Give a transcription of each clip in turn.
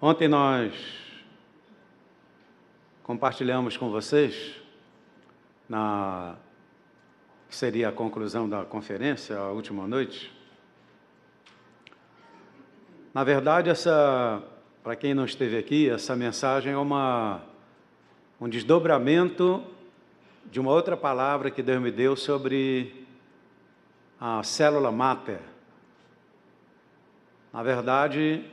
Ontem nós compartilhamos com vocês, que seria a conclusão da conferência, a última noite. Na verdade, para quem não esteve aqui, essa mensagem é um desdobramento de uma outra palavra que Deus me deu sobre a célula máter. Na verdade,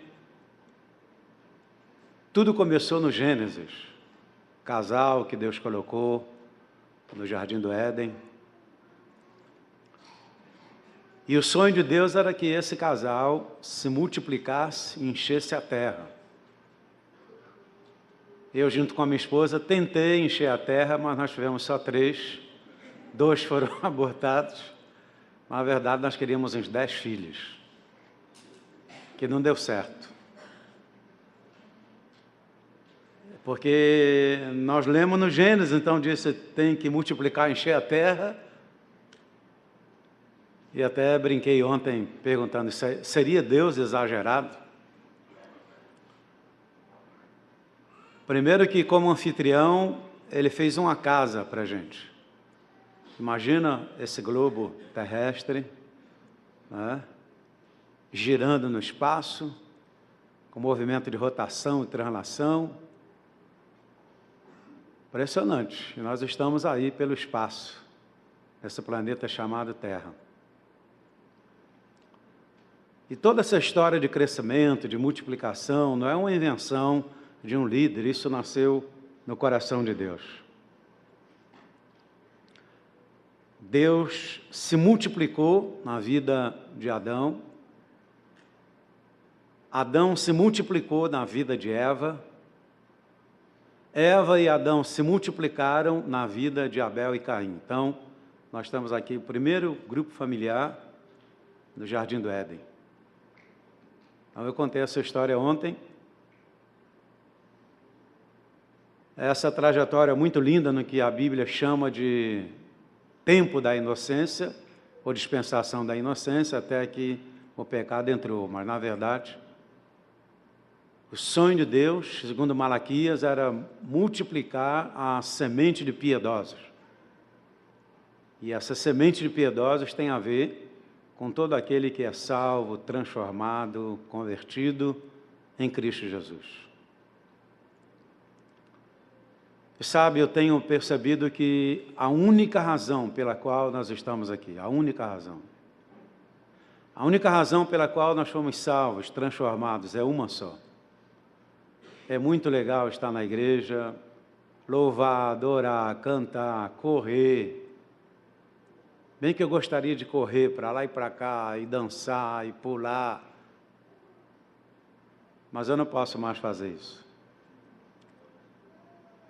tudo começou no Gênesis, casal que Deus colocou no Jardim do Éden. E o sonho de Deus era que esse casal se multiplicasse e enchesse a terra. Eu, junto com a minha esposa, tentei encher a terra, mas nós tivemos só 3. 2 foram abortados. Mas, na verdade, nós queríamos uns 10 filhos, que não deu certo. Porque nós lemos no Gênesis, então disse, tem que multiplicar, encher a terra. E até brinquei ontem perguntando, seria Deus exagerado? Primeiro que, como anfitrião, ele fez uma casa para a gente. Imagina esse globo terrestre, né, girando no espaço, com movimento de rotação e translação. Impressionante. E nós estamos aí pelo espaço, esse planeta chamado Terra. E toda essa história de crescimento, de multiplicação, não é uma invenção de um líder, isso nasceu no coração de Deus. Deus se multiplicou na vida de Adão, Adão se multiplicou na vida de Eva, Eva e Adão se multiplicaram na vida de Abel e Caim. Então, nós estamos aqui, o primeiro grupo familiar do Jardim do Éden. Então, eu contei essa história ontem. Essa trajetória muito linda no que a Bíblia chama de tempo da inocência, ou dispensação da inocência, até que o pecado entrou. Mas, na verdade, o sonho de Deus, segundo Malaquias, era multiplicar a semente de piedosos. E essa semente de piedosos tem a ver com todo aquele que é salvo, transformado, convertido em Cristo Jesus. E sabe, eu tenho percebido que a única razão pela qual nós estamos aqui, a única razão pela qual nós fomos salvos, transformados, é uma só. É muito legal estar na igreja, louvar, adorar, cantar, correr. Bem que eu gostaria de correr para lá e para cá, e dançar, e pular. Mas eu não posso mais fazer isso.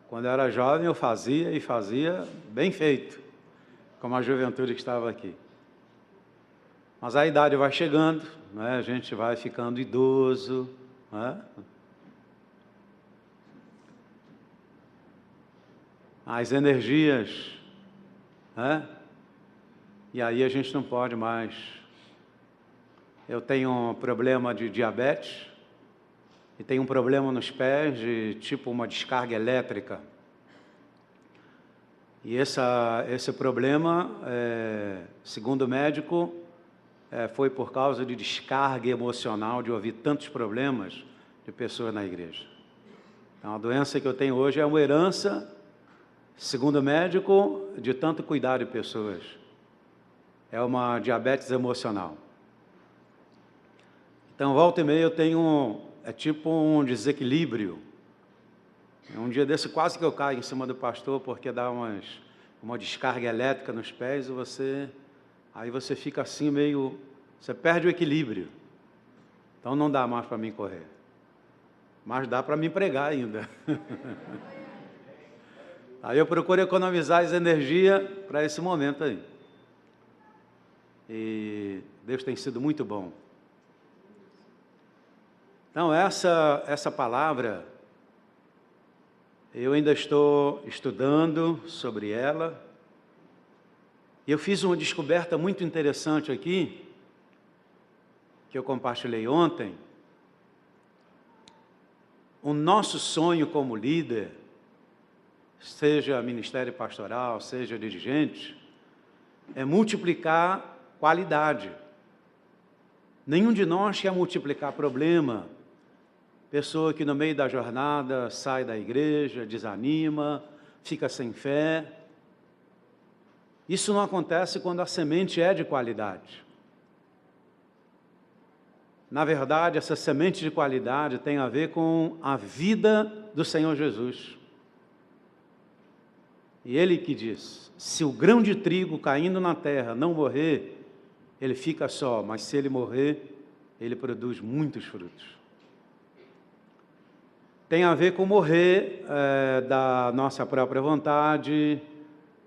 Quando eu era jovem, eu fazia e fazia bem feito, como a juventude que estava aqui. Mas a idade vai chegando, né? A gente vai ficando idoso, né? As energias, né? E aí a gente não pode mais. Eu tenho um problema de diabetes e tenho um problema nos pés de tipo uma descarga elétrica. E esse problema, segundo o médico, foi por causa de descarga emocional, de ouvir tantos problemas de pessoas na igreja. Então, a doença que eu tenho hoje é uma herança, segundo o médico, de tanto cuidar de pessoas. É uma diabetes emocional. Então, volta e meia eu tenho, tipo um desequilíbrio. Um dia desse quase que eu caio em cima do pastor, porque dá uma descarga elétrica nos pés, e aí você fica assim meio, você perde o equilíbrio. Então não dá mais para mim correr. Mas dá para mim pregar ainda. Aí eu procuro economizar as energias para esse momento aí. E Deus tem sido muito bom. Então, essa palavra, eu ainda estou estudando sobre ela. E eu fiz uma descoberta muito interessante aqui, que eu compartilhei ontem. o nosso sonho como líder, seja ministério pastoral, seja dirigente, é multiplicar qualidade. Nenhum de nós quer multiplicar problema. Pessoa que no meio da jornada sai da igreja, desanima, fica sem fé. Isso não acontece quando a semente é de qualidade. Na verdade, essa semente de qualidade tem a ver com a vida do Senhor Jesus. E Ele que diz, se o grão de trigo caindo na terra não morrer, ele fica só, mas se ele morrer, ele produz muitos frutos. Tem a ver com morrer da nossa própria vontade,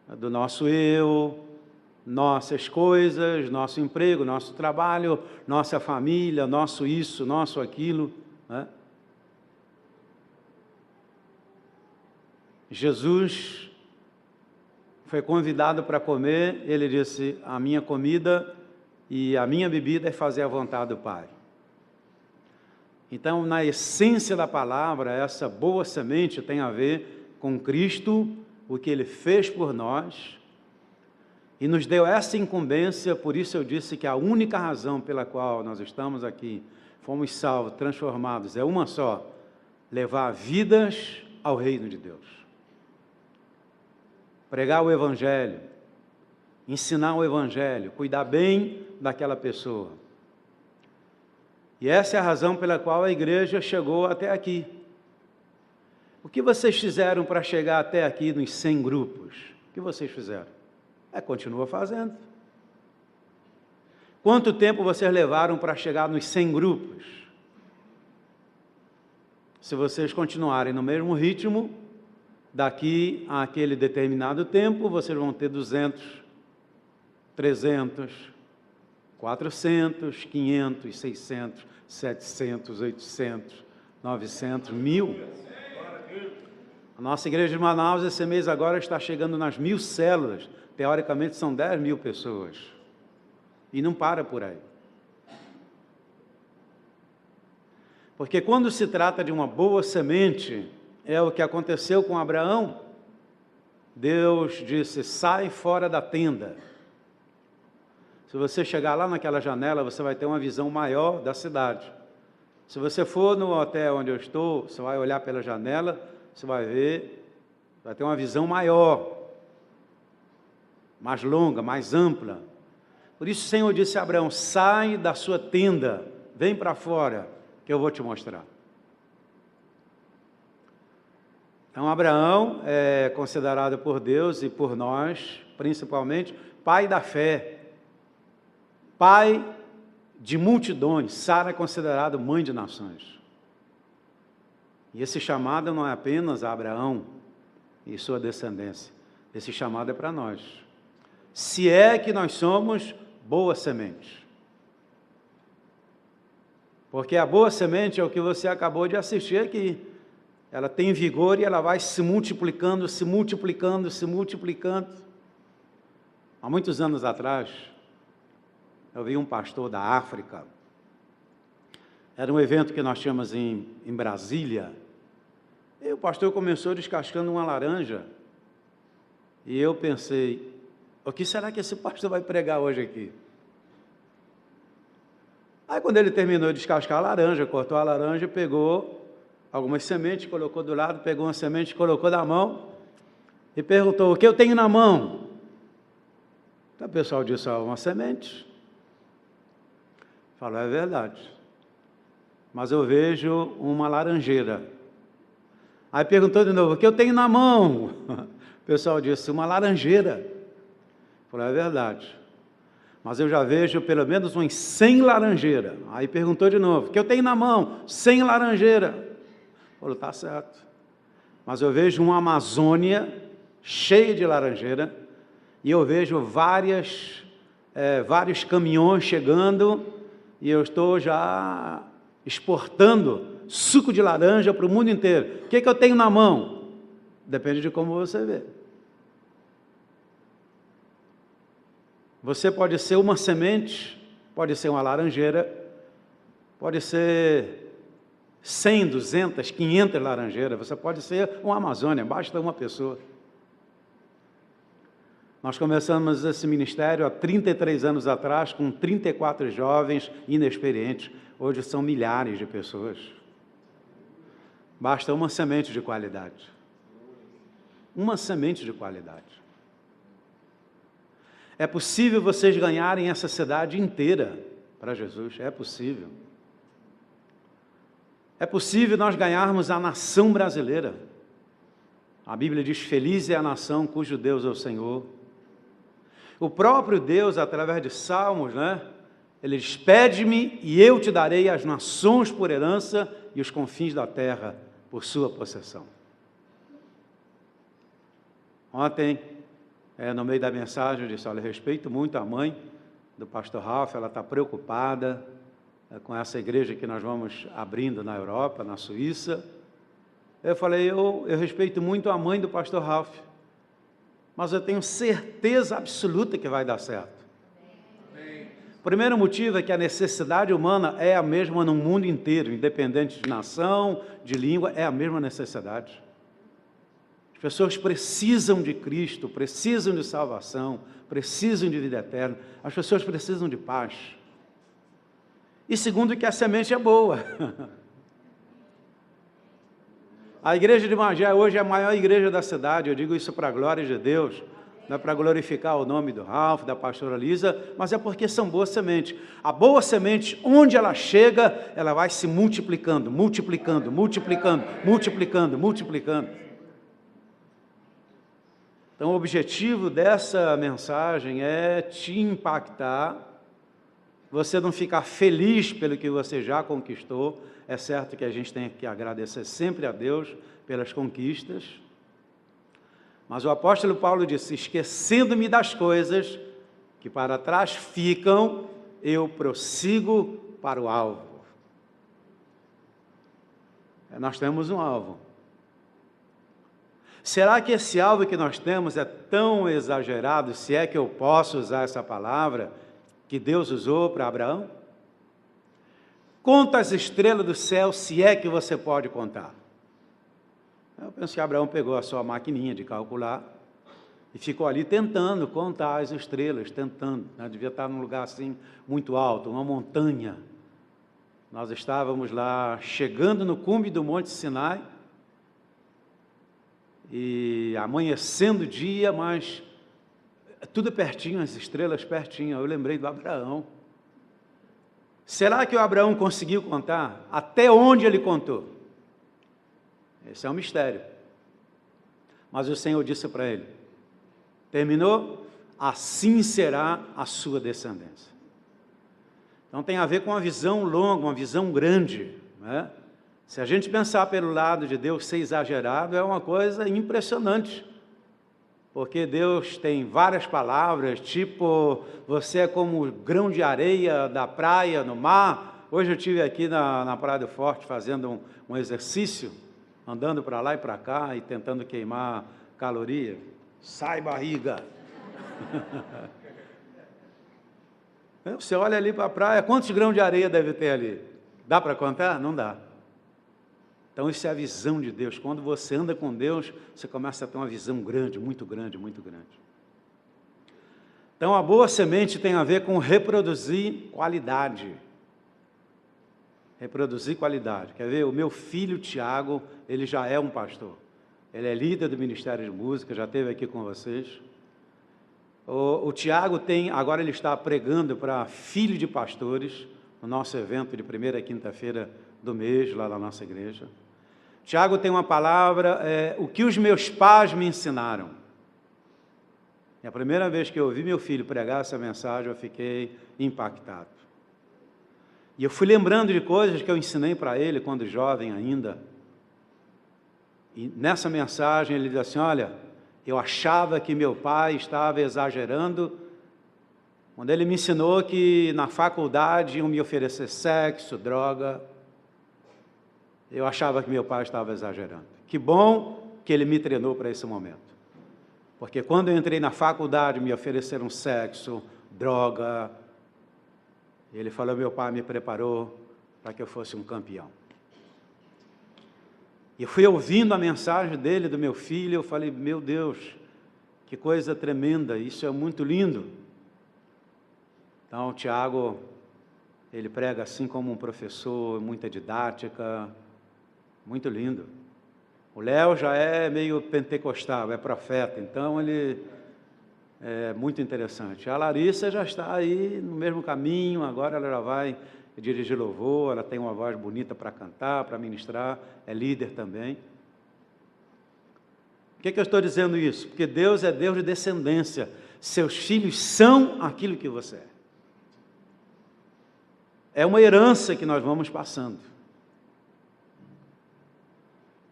do nosso eu, nossas coisas, nosso emprego, nosso trabalho, nossa família, nosso isso, nosso aquilo, né? Jesus foi convidado para comer, ele disse, a minha comida e a minha bebida é fazer a vontade do Pai. Então, na essência da palavra, essa boa semente tem a ver com Cristo, o que Ele fez por nós, e nos deu essa incumbência. Por isso eu disse que a única razão pela qual nós estamos aqui, fomos salvos, transformados, é uma só, levar vidas ao reino de Deus. Pregar o Evangelho, ensinar o Evangelho, cuidar bem daquela pessoa. E essa é a razão pela qual a igreja chegou até aqui. O que vocês fizeram para chegar até aqui nos 100 grupos? O que vocês fizeram? Continua fazendo. Quanto tempo vocês levaram para chegar nos 100 grupos? Se vocês continuarem no mesmo ritmo, daqui a aquele determinado tempo, vocês vão ter 200, 300, 400, 500, 600, 700, 800, 900, 1000. A nossa igreja de Manaus, esse mês agora, está chegando nas 1000 células. Teoricamente, são 10.000 pessoas. E não para por aí. Porque quando se trata de uma boa semente, é o que aconteceu com Abraão. Deus disse, sai fora da tenda. Se você chegar lá naquela janela, você vai ter uma visão maior da cidade. Se você for no hotel onde eu estou, você vai olhar pela janela, você vai ver, vai ter uma visão maior, mais longa, mais ampla. Por isso o Senhor disse a Abraão, sai da sua tenda, vem para fora, que eu vou te mostrar. Então Abraão é considerado por Deus e por nós, principalmente, pai da fé. Pai de multidões. Sara é considerada mãe de nações. E esse chamado não é apenas a Abraão e sua descendência. Esse chamado é para nós. Se é que nós somos boa semente. Porque a boa semente é o que você acabou de assistir aqui. Ela tem vigor e ela vai se multiplicando, se multiplicando, se multiplicando. Há muitos anos atrás, eu vi um pastor da África. Era um evento que nós tínhamos em Brasília. E o pastor começou descascando uma laranja. E eu pensei, o que será que esse pastor vai pregar hoje aqui? Aí quando ele terminou de descascar a laranja, cortou a laranja, pegou algumas sementes, colocou do lado, pegou uma semente, colocou na mão e perguntou, o que eu tenho na mão? Então o pessoal disse, uma semente. Falou, é verdade, mas eu vejo uma laranjeira. Aí perguntou de novo, o que eu tenho na mão? O pessoal disse, uma laranjeira. Falou, é verdade, mas eu já vejo pelo menos umas 100 laranjeiras. Aí perguntou de novo, o que eu tenho na mão? 100 laranjeiras. Falou, está certo, mas eu vejo uma Amazônia cheia de laranjeira, e eu vejo vários caminhões chegando, e eu estou já exportando suco de laranja para o mundo inteiro. O que eu tenho na mão? Depende de como você vê. Você pode ser uma semente, pode ser uma laranjeira, pode ser 100, 200, 500 laranjeiras, você pode ser uma Amazônia, basta uma pessoa. Nós começamos esse ministério há 33 anos atrás, com 34 jovens inexperientes. Hoje são milhares de pessoas. Basta uma semente de qualidade. Uma semente de qualidade. É possível vocês ganharem essa cidade inteira para Jesus, é possível. É possível nós ganharmos a nação brasileira. A Bíblia diz, feliz é a nação cujo Deus é o Senhor. O próprio Deus, através de Salmos, Ele diz, pede-me e eu te darei as nações por herança e os confins da terra por sua possessão. Ontem, no meio da mensagem, eu disse, olha, eu respeito muito a mãe do pastor Ralph, ela está preocupada com essa igreja que nós vamos abrindo na Europa, na Suíça. Eu falei, eu respeito muito a mãe do pastor Ralph, mas eu tenho certeza absoluta que vai dar certo. O primeiro motivo é que a necessidade humana é a mesma no mundo inteiro, independente de nação, de língua, é a mesma necessidade. As pessoas precisam de Cristo, precisam de salvação, precisam de vida eterna, as pessoas precisam de paz. E segundo, que a semente é boa. A igreja de Magé hoje é a maior igreja da cidade, eu digo isso para a glória de Deus, não é para glorificar o nome do Ralph, da pastora Lisa, mas é porque são boas sementes. A boa semente, onde ela chega, ela vai se multiplicando, multiplicando, multiplicando, multiplicando, multiplicando. Então, o objetivo dessa mensagem é te impactar, você não ficar feliz pelo que você já conquistou. É certo que a gente tem que agradecer sempre a Deus pelas conquistas, mas o apóstolo Paulo disse, esquecendo-me das coisas que para trás ficam, eu prossigo para o alvo. Nós temos um alvo. Será que esse alvo que nós temos é tão exagerado, se é que eu posso usar essa palavra, que Deus usou para Abraão? Conta as estrelas do céu, se é que você pode contar. Eu penso que Abraão pegou a sua maquininha de calcular e ficou ali tentando contar as estrelas, tentando. Devia estar num lugar assim muito alto, uma montanha. Nós estávamos lá chegando no cume do Monte Sinai e amanhecendo o dia, mas tudo pertinho, as estrelas pertinho. Eu lembrei do Abraão. Será que o Abraão conseguiu contar? Até onde ele contou? Esse é um mistério. Mas o Senhor disse para ele, terminou? Assim será a sua descendência. Então tem a ver com uma visão longa, uma visão grande, né? Se a gente pensar pelo lado de Deus ser exagerado, é uma coisa impressionante. Porque Deus tem várias palavras, tipo, você é como o grão de areia da praia, no mar. Hoje eu estive aqui na Praia do Forte fazendo um exercício, andando para lá e para cá e tentando queimar caloria. Sai barriga! Você olha ali para a praia, quantos grãos de areia deve ter ali? Dá para contar? Não dá. Então isso é a visão de Deus. Quando você anda com Deus, você começa a ter uma visão grande, muito grande, muito grande. Então a boa semente tem a ver com reproduzir qualidade. Reproduzir qualidade. Quer ver? O meu filho Tiago, ele já é um pastor. Ele é líder do Ministério de Música, já esteve aqui com vocês. O Tiago agora ele está pregando para filho de pastores, no nosso evento de primeira quinta-feira do mês, lá na nossa igreja. Tiago tem uma palavra, o que os meus pais me ensinaram. É a primeira vez que eu ouvi meu filho pregar essa mensagem, eu fiquei impactado. E eu fui lembrando de coisas que eu ensinei para ele quando jovem ainda. E nessa mensagem ele diz assim, olha, eu achava que meu pai estava exagerando, quando ele me ensinou que na faculdade iam me oferecer sexo, droga, eu achava que meu pai estava exagerando. Que bom que ele me treinou para esse momento. Porque quando eu entrei na faculdade, me ofereceram sexo, droga. Ele falou, meu pai me preparou para que eu fosse um campeão. E eu fui ouvindo a mensagem dele, do meu filho, eu falei, meu Deus, que coisa tremenda, isso é muito lindo. Então, o Tiago, ele prega assim como um professor, muita didática, muito lindo. O Léo já é meio pentecostal, é profeta, então ele é muito interessante. A Larissa já está aí no mesmo caminho, agora ela já vai dirigir louvor, ela tem uma voz bonita para cantar, para ministrar, é líder também. Por que eu estou dizendo isso? Porque Deus é Deus de descendência, seus filhos são aquilo que você é. É uma herança que nós vamos passando.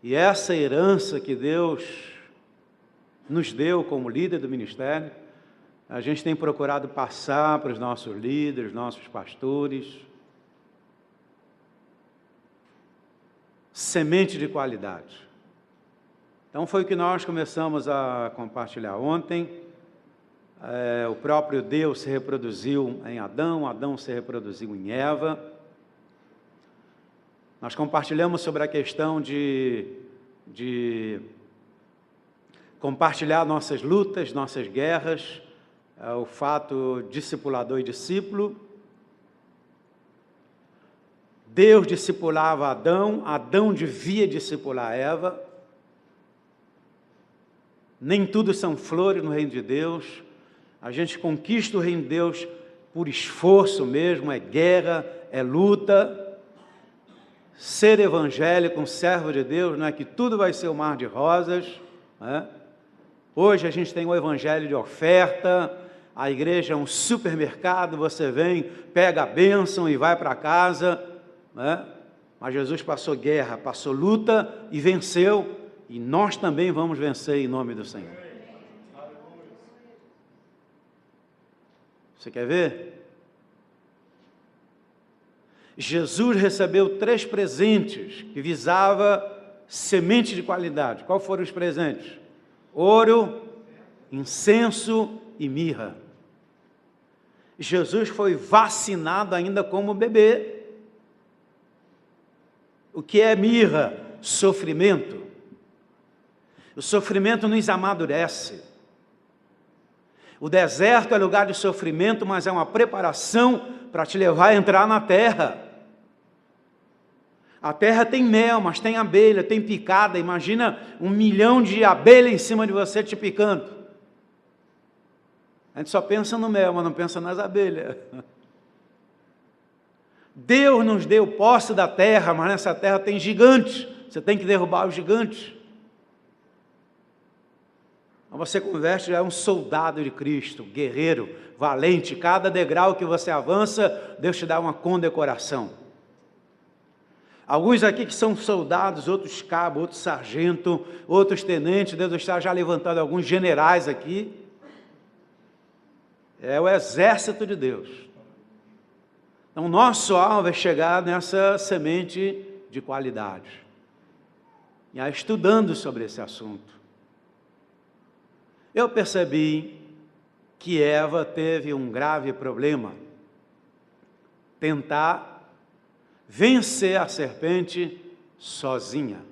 E essa herança que Deus nos deu como líder do ministério, a gente tem procurado passar para os nossos líderes, nossos pastores, semente de qualidade. Então foi o que nós começamos a compartilhar ontem. O próprio Deus se reproduziu em Adão, Adão se reproduziu em Eva. Nós compartilhamos sobre a questão de compartilhar nossas lutas, nossas guerras, o fato discipulador e discípulo. Deus discipulava Adão, Adão devia discipular Eva. Nem tudo são flores no reino de Deus. A gente conquista o reino de Deus por esforço mesmo, é guerra, é luta. Ser evangélico, um servo de Deus, não é que tudo vai ser um mar de rosas, né? Hoje a gente tem o evangelho de oferta, a igreja é um supermercado, você vem, pega a bênção e vai para casa, né? Mas Jesus passou guerra, passou luta e venceu, e nós também vamos vencer em nome do Senhor. Você quer ver? Jesus recebeu 3 presentes que visava semente de qualidade. Qual foram os presentes? Ouro, incenso e mirra. Jesus foi vacinado ainda como bebê. O que é mirra? Sofrimento. O sofrimento nos amadurece. O deserto é lugar de sofrimento, mas é uma preparação para te levar a entrar na terra. A terra tem mel, mas tem abelha, tem picada. Imagina 1 milhão de abelhas em cima de você te picando. A gente só pensa no mel, mas não pensa nas abelhas. Deus nos deu posse da terra, mas nessa terra tem gigantes. Você tem que derrubar os gigantes. Você converte, já é um soldado de Cristo, guerreiro, valente. Cada degrau que você avança, Deus te dá uma condecoração. Alguns aqui que são soldados, outros cabos, outros sargento, outros tenentes, Deus está já levantando alguns generais aqui. É o exército de Deus. Então, nosso alvo é chegar nessa semente de qualidade. E aí, estudando sobre esse assunto, eu percebi que Eva teve um grave problema. Tentar vencer a serpente sozinha.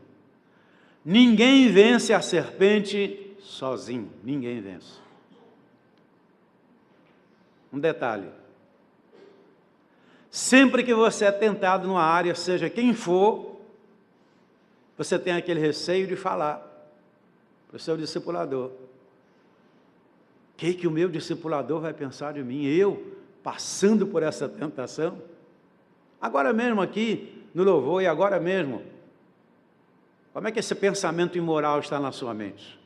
Ninguém vence a serpente sozinho. Ninguém vence. Um detalhe. Sempre que você é tentado numa área, seja quem for, você tem aquele receio de falar para o seu discipulador. O que o meu discipulador vai pensar de mim? Eu, passando por essa tentação? Agora mesmo aqui, no louvor, e agora mesmo. Como é que esse pensamento imoral está na sua mente?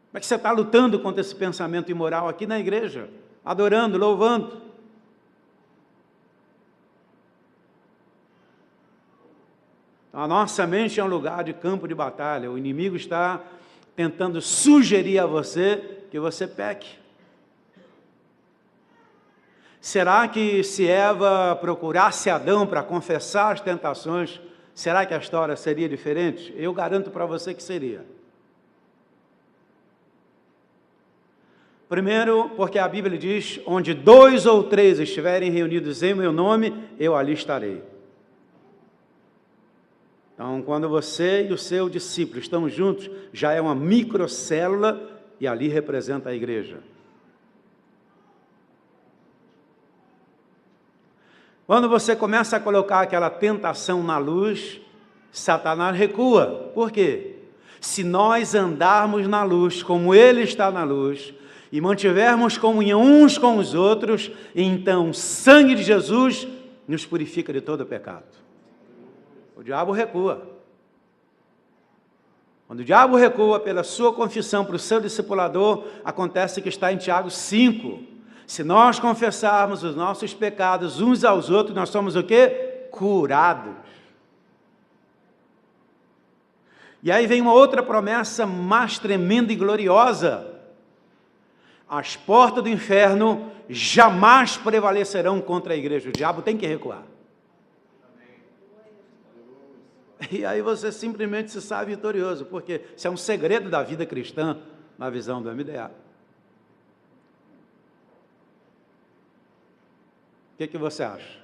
Como é que você está lutando contra esse pensamento imoral aqui na igreja? Adorando, louvando. Então, a nossa mente é um lugar de campo de batalha. O inimigo está tentando sugerir a você que você peque. Será que se Eva procurasse Adão para confessar as tentações, será que a história seria diferente? Eu garanto para você que seria. Primeiro, porque a Bíblia diz, onde 2 ou 3 estiverem reunidos em meu nome, eu ali estarei. Então, quando você e o seu discípulo estão juntos, já é uma microcélula e ali representa a igreja. Quando você começa a colocar aquela tentação na luz, Satanás recua. Por quê? Se nós andarmos na luz como Ele está na luz e mantivermos comunhão uns com os outros, então o sangue de Jesus nos purifica de todo pecado. O diabo recua. Quando o diabo recua pela sua confissão para o seu discipulador, acontece que está em Tiago 5. Se nós confessarmos os nossos pecados uns aos outros, nós somos o quê? Curados. E aí vem uma outra promessa mais tremenda e gloriosa. As portas do inferno jamais prevalecerão contra a igreja. O diabo tem que recuar. E aí você simplesmente se sabe vitorioso, porque isso é um segredo da vida cristã, na visão do MDA. O que você acha?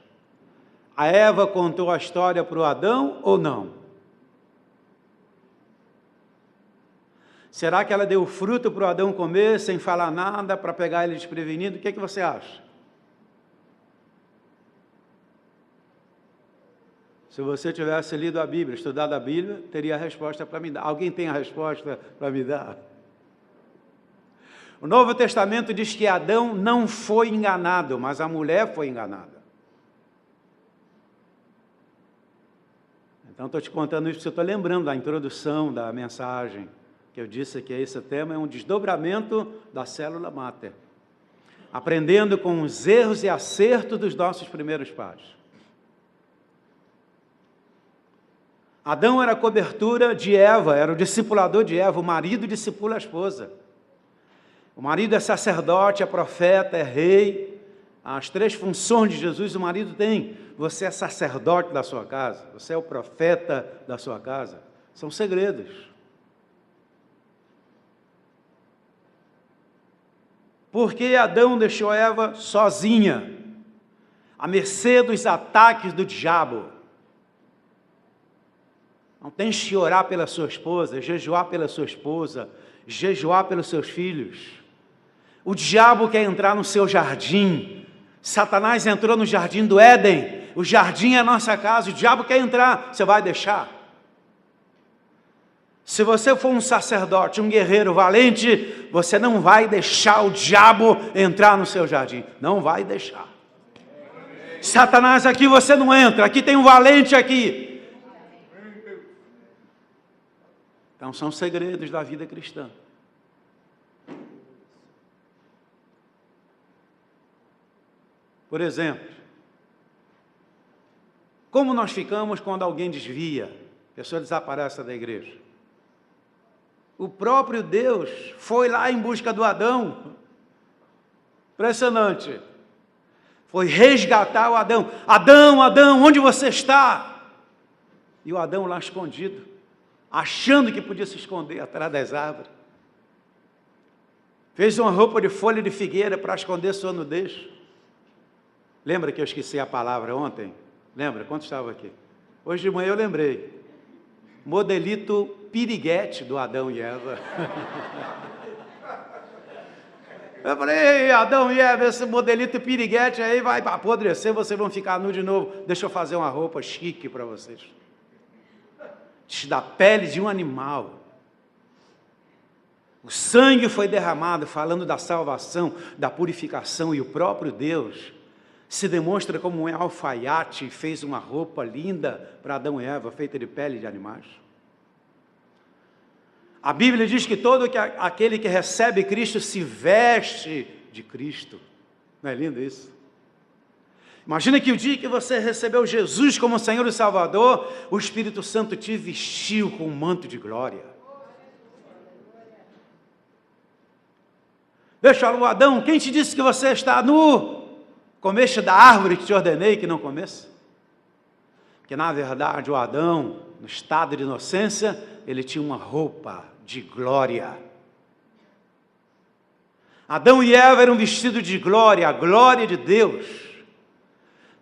A Eva contou a história para o Adão ou não? Será que ela deu fruto para o Adão comer, sem falar nada, para pegar ele desprevenido? O que você acha? Se você tivesse lido a Bíblia, estudado a Bíblia, teria a resposta para me dar. Alguém tem a resposta para me dar? O Novo Testamento diz que Adão não foi enganado, mas a mulher foi enganada. Então, estou te contando isso porque eu estou lembrando da introdução da mensagem, que eu disse que esse tema é um desdobramento da célula máter, aprendendo com os erros e acertos dos nossos primeiros pais. Adão era a cobertura de Eva, era o discipulador de Eva, o marido discipula a esposa. O marido é sacerdote, é profeta, é rei. As três funções de Jesus o marido tem. Você é sacerdote da sua casa, você é o profeta da sua casa. São segredos. Por que Adão deixou Eva sozinha, à mercê dos ataques do diabo? Não tens que orar pela sua esposa, jejuar pela sua esposa, jejuar pelos seus filhos. O diabo quer entrar no seu jardim. Satanás entrou no jardim do Éden. O jardim é a nossa casa. O diabo quer entrar. Você vai deixar? Se você for um sacerdote, um guerreiro valente, você não vai deixar o diabo entrar no seu jardim. Não vai deixar. Satanás, aqui você não entra. Aqui tem um valente aqui. Então, são segredos da vida cristã. Por exemplo, como nós ficamos quando alguém desvia, a pessoa desaparece da igreja? O próprio Deus foi lá em busca do Adão. Impressionante. Foi resgatar o Adão. Adão, Adão, onde você está? E o Adão lá escondido, achando que podia se esconder atrás das árvores. Fez uma roupa de folha de figueira para esconder sua nudez. Lembra que eu esqueci a palavra ontem? Lembra? Quando estava aqui? Hoje de manhã eu lembrei. Modelito piriguete do Adão e Eva. Eu falei, Adão e Eva, esse modelito piriguete aí vai apodrecer, vocês vão ficar nu de novo. Deixa eu fazer uma roupa chique para vocês. Da pele de um animal. O sangue foi derramado, falando da salvação, da purificação, e o próprio Deus se demonstra como um alfaiate e fez uma roupa linda para Adão e Eva, feita de pele de animais. A Bíblia diz que todo aquele que recebe Cristo se veste de Cristo. Não é lindo isso? Imagina que o dia que você recebeu Jesus como Senhor e Salvador, o Espírito Santo te vestiu com um manto de glória. Deixa eu, Adão, quem te disse que você está nu? Comeste da árvore que te ordenei que não comesse? Porque na verdade o Adão, no estado de inocência, ele tinha uma roupa de glória. Adão e Eva eram vestidos de glória, a glória de Deus.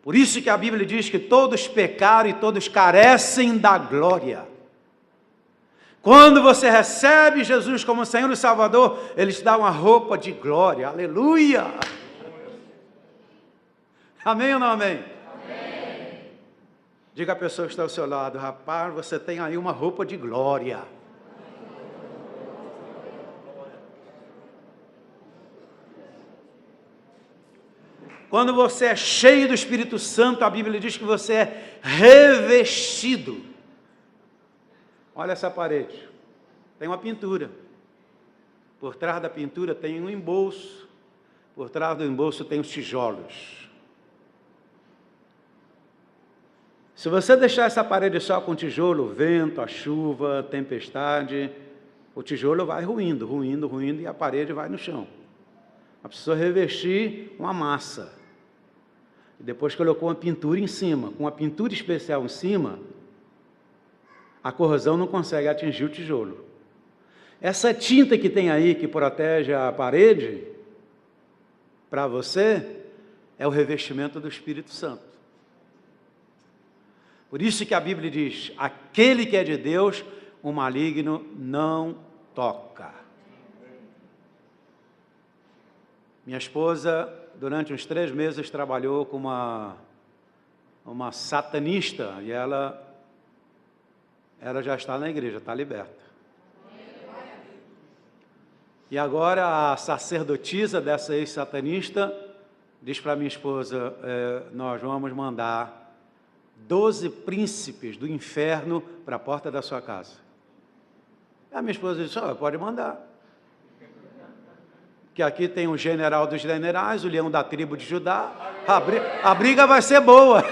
Por isso que a Bíblia diz que todos pecaram e todos carecem da glória. Quando você recebe Jesus como Senhor e Salvador, Ele te dá uma roupa de glória. Aleluia! Amém ou não amém? Amém. Diga à pessoa que está ao seu lado: rapaz, você tem aí uma roupa de glória. Quando você é cheio do Espírito Santo, a Bíblia diz que você é revestido. Olha essa parede, tem uma pintura. Por trás da pintura tem um embolso. Por trás do embolso tem os tijolos. Se você deixar essa parede só com tijolo, o vento, a chuva, a tempestade, o tijolo vai ruindo, ruindo, ruindo e a parede vai no chão. A pessoa revestir uma massa. E depois colocou uma pintura em cima. Com uma pintura especial em cima, a corrosão não consegue atingir o tijolo. Essa tinta que tem aí, que protege a parede, para você, é o revestimento do Espírito Santo. Por isso que a Bíblia diz: aquele que é de Deus, o maligno não toca. Minha esposa, durante uns 3 meses, trabalhou com uma satanista, e ela já está na igreja, está liberta. E agora a sacerdotisa dessa ex-satanista diz para minha esposa: nós vamos mandar 12 príncipes do inferno para a porta da sua casa. A minha esposa disse: pode mandar. Que aqui tem o general dos generais, o leão da tribo de Judá, a briga vai ser boa.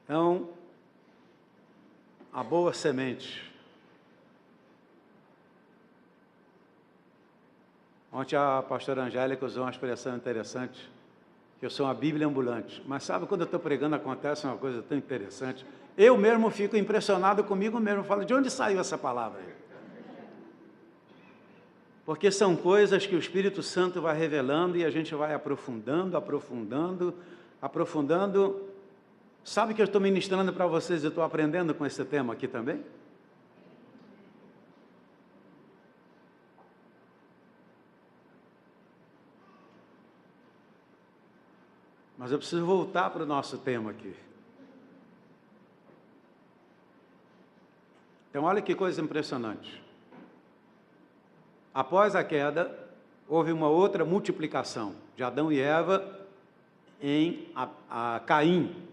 Então, a boa semente. Ontem a pastora Angélica usou uma expressão interessante: eu sou uma Bíblia ambulante. Mas sabe, quando eu estou pregando, acontece uma coisa tão interessante. Eu mesmo fico impressionado comigo mesmo. Falo: de onde saiu essa palavra? Porque são coisas que o Espírito Santo vai revelando e a gente vai aprofundando, aprofundando, aprofundando. Sabe que eu estou ministrando para vocês e estou aprendendo com esse tema aqui também? Mas eu preciso voltar para o nosso tema aqui. Então, olha que coisa impressionante. Após a queda, houve uma outra multiplicação de Adão e Eva em Caim.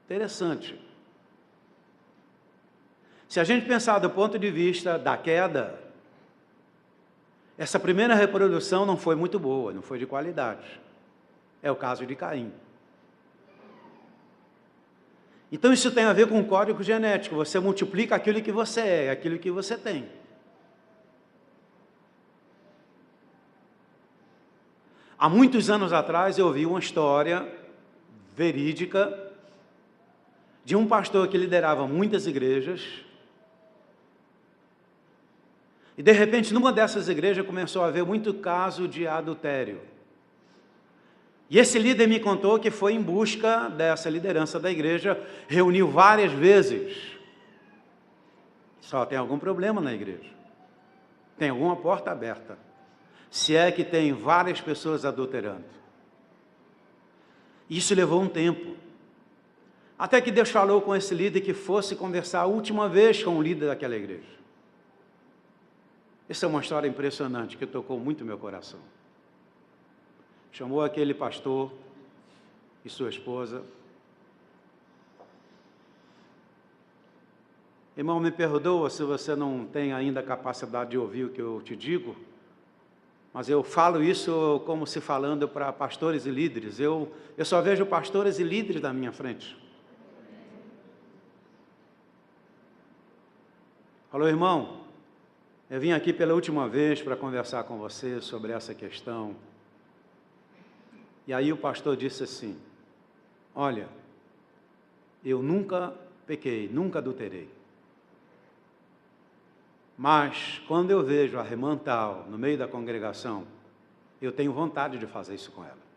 Interessante. Se a gente pensar do ponto de vista da queda, essa primeira reprodução não foi muito boa, não foi de qualidade. É o caso de Caim. Então isso tem a ver com o código genético. Você multiplica aquilo que você é, aquilo que você tem. Há muitos anos atrás eu ouvi uma história verídica de um pastor que liderava muitas igrejas. E de repente, numa dessas igrejas, começou a haver muito caso de adultério. E esse líder me contou que foi em busca dessa liderança da igreja, reuniu várias vezes. Só tem algum problema na igreja. Tem alguma porta aberta. Se é que tem várias pessoas adulterando. Isso levou um tempo. Até que Deus falou com esse líder que fosse conversar a última vez com o líder daquela igreja. Essa é uma história impressionante que tocou muito meu coração. Chamou aquele pastor e sua esposa. Irmão, me perdoa se você não tem ainda a capacidade de ouvir o que eu te digo, mas eu falo isso como se falando para pastores e líderes. Eu só vejo pastores e líderes na minha frente. Falou: irmão, eu vim aqui pela última vez para conversar com você sobre essa questão. E aí o pastor disse assim: olha, eu nunca pequei, nunca adulterei. Mas, quando eu vejo a irmã tal no meio da congregação, eu tenho vontade de fazer isso com ela.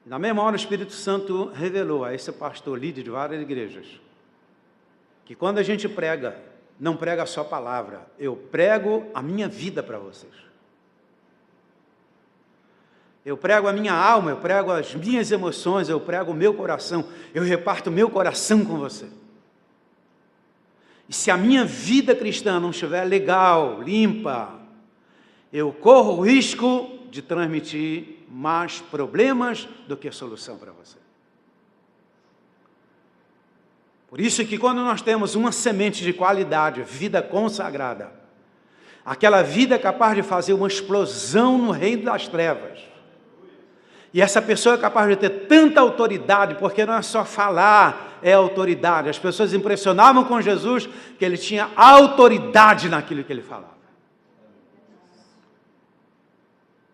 E na mesma hora, o Espírito Santo revelou a esse pastor, líder de várias igrejas, que quando a gente prega, não prega só palavra, eu prego a minha vida para vocês. Eu prego a minha alma, eu prego as minhas emoções, eu prego o meu coração, eu reparto o meu coração com você. E se a minha vida cristã não estiver legal, limpa, eu corro o risco de transmitir mais problemas do que solução para você. Por isso que quando nós temos uma semente de qualidade, vida consagrada, aquela vida é capaz de fazer uma explosão no reino das trevas. E essa pessoa é capaz de ter tanta autoridade, porque não é só falar, é autoridade. As pessoas impressionavam com Jesus que ele tinha autoridade naquilo que ele falava.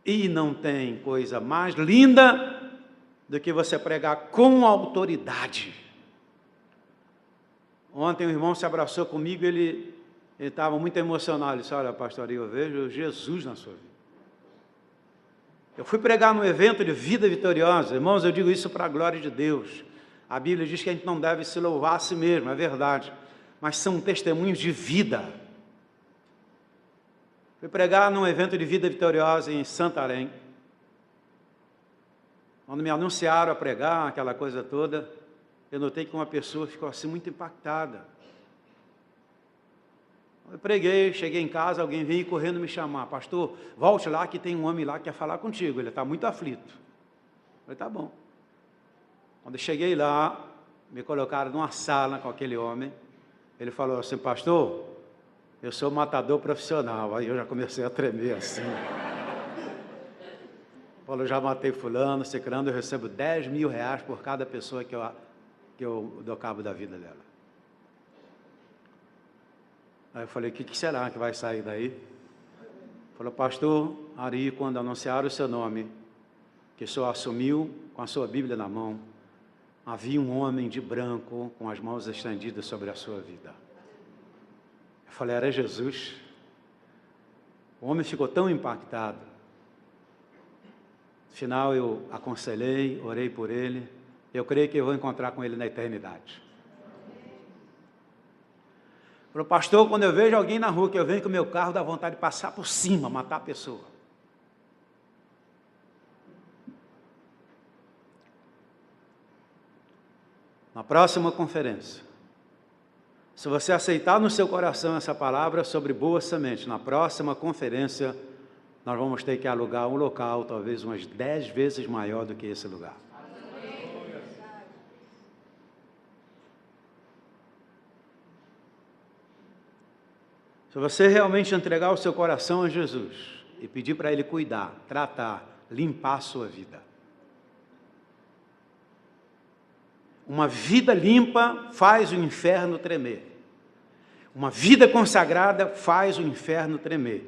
E não tem coisa mais linda do que você pregar com autoridade. Ontem um irmão se abraçou comigo, ele estava muito emocionado. Ele disse: olha, pastor, eu vejo Jesus na sua vida. Eu fui pregar num evento de vida vitoriosa. Irmãos, eu digo isso para a glória de Deus. A Bíblia diz que a gente não deve se louvar a si mesmo, é verdade. Mas são testemunhos de vida. Fui pregar num evento de vida vitoriosa em Santarém. Quando me anunciaram a pregar, aquela coisa toda, eu notei que uma pessoa ficou assim muito impactada. Eu preguei, cheguei em casa, alguém veio correndo me chamar: pastor, volte lá que tem um homem lá que quer falar contigo, ele está muito aflito. Eu falei: tá bom. Quando eu cheguei lá, me colocaram numa sala com aquele homem. Ele falou assim: pastor, eu sou matador profissional. Aí eu já comecei a tremer assim. Falou: já matei fulano, ciclano, eu recebo 10 mil reais por cada pessoa que eu dou cabo da vida dela. Aí eu falei: o que será que vai sair daí? Falou: pastor Ari, quando anunciaram o seu nome, que o senhor assumiu com a sua Bíblia na mão, havia um homem de branco com as mãos estendidas sobre a sua vida. Eu falei: era Jesus. O homem ficou tão impactado. No final eu aconselhei, orei por ele. Eu creio que eu vou encontrar com ele na eternidade. Falou: pastor, quando eu vejo alguém na rua que eu venho com o meu carro, dá vontade de passar por cima, matar a pessoa. Na próxima conferência, se você aceitar no seu coração essa palavra sobre boa semente, na próxima conferência, nós vamos ter que alugar um local, talvez umas 10 vezes maior do que esse lugar. Se você realmente entregar o seu coração a Jesus e pedir para Ele cuidar, tratar, limpar a sua vida. Uma vida limpa faz o inferno tremer. Uma vida consagrada faz o inferno tremer.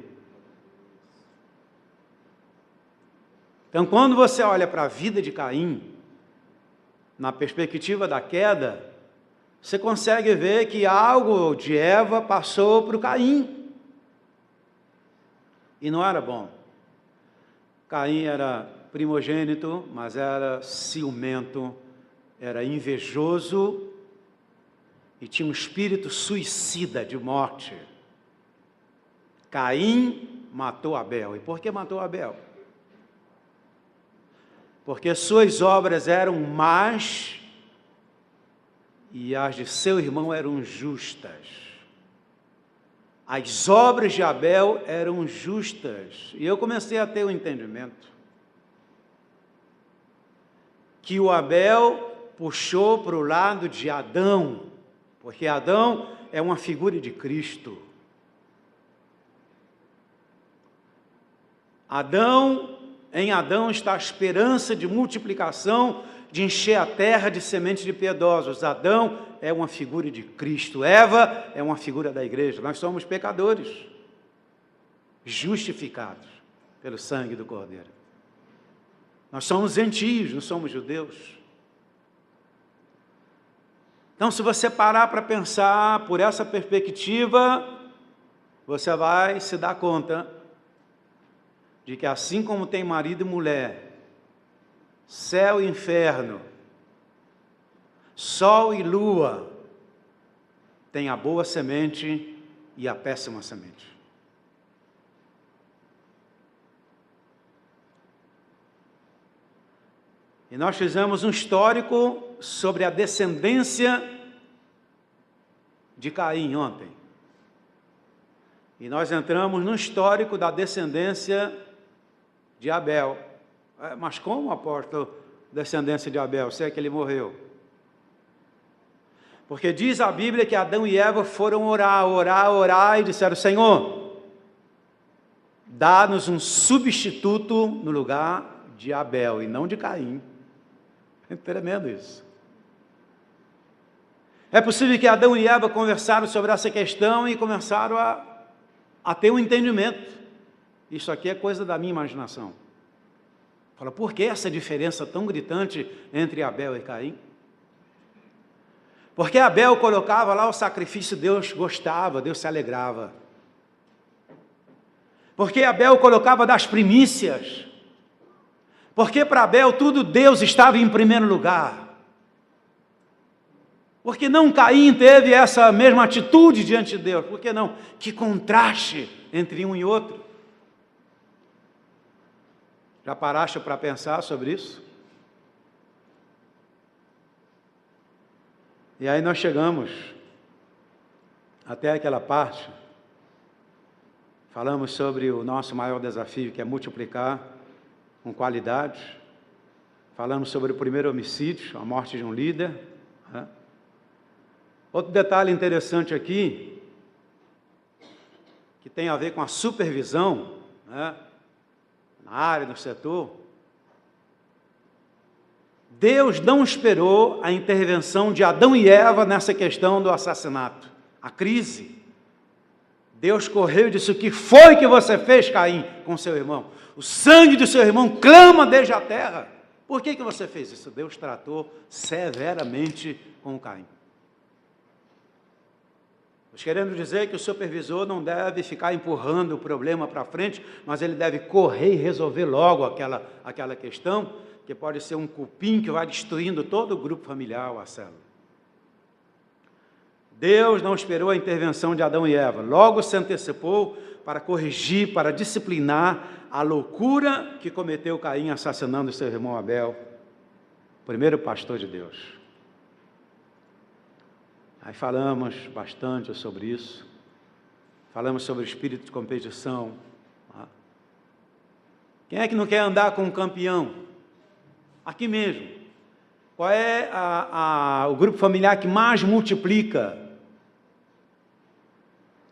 Então, quando você olha para a vida de Caim, na perspectiva da queda, você consegue ver que algo de Eva passou para o Caim. E não era bom. Caim era primogênito, mas era ciumento, era invejoso e tinha um espírito suicida de morte. Caim matou Abel. E por que matou Abel? Porque suas obras eram más e as de seu irmão eram justas. As obras de Abel eram justas. E eu comecei a ter o entendimento que o Abel puxou para o lado de Adão, porque Adão é uma figura de Cristo. Em Adão está a esperança de multiplicação, de encher a terra de sementes de piedosos. Adão é uma figura de Cristo. Eva é uma figura da igreja. Nós somos pecadores, justificados pelo sangue do Cordeiro. Nós somos gentios, não somos judeus. Então, se você parar para pensar por essa perspectiva, você vai se dar conta de que assim como tem marido e mulher, céu e inferno, sol e lua, tem a boa semente e a péssima semente. E nós fizemos um histórico sobre a descendência de Caim ontem. E nós entramos no histórico da descendência de Abel. Mas como, apóstolo, descendência de Abel? Se é que ele morreu? Porque diz a Bíblia que Adão e Eva foram orar e disseram: Senhor, dá-nos um substituto no lugar de Abel e não de Caim. É tremendo isso. É possível que Adão e Eva conversaram sobre essa questão e começaram a ter um entendimento. Isso aqui é coisa da minha imaginação. Fala, por que essa diferença tão gritante entre Abel e Caim? Porque Abel colocava lá o sacrifício, Deus gostava, Deus se alegrava. Porque Abel colocava das primícias. Porque para Abel tudo Deus estava em primeiro lugar. Porque não Caim teve essa mesma atitude diante de Deus? Por que não? Que contraste entre um e outro. Já paraste para pensar sobre isso? E aí nós chegamos até aquela parte, falamos sobre o nosso maior desafio, que é multiplicar com qualidade. Falamos sobre o primeiro homicídio, a morte de um líder. Né? Outro detalhe interessante aqui, que tem a ver com a supervisão, né? Na área, no setor. Deus não esperou a intervenção de Adão e Eva nessa questão do assassinato, a crise. Deus correu e disse: o que foi que você fez, Caim, com seu irmão? O sangue do seu irmão clama desde a terra. Por que você fez isso? Deus tratou severamente com Caim. Estou querendo dizer que o supervisor não deve ficar empurrando o problema para frente, mas ele deve correr e resolver logo aquela questão, que pode ser um cupim que vai destruindo todo o grupo familiar ou a célula. Deus não esperou a intervenção de Adão e Eva, logo se antecipou para corrigir, para disciplinar a loucura que cometeu Caim assassinando seu irmão Abel, primeiro pastor de Deus. Aí falamos bastante sobre isso, falamos sobre o espírito de competição. Quem é que não quer andar com um campeão? Aqui mesmo. Qual é o grupo familiar que mais multiplica?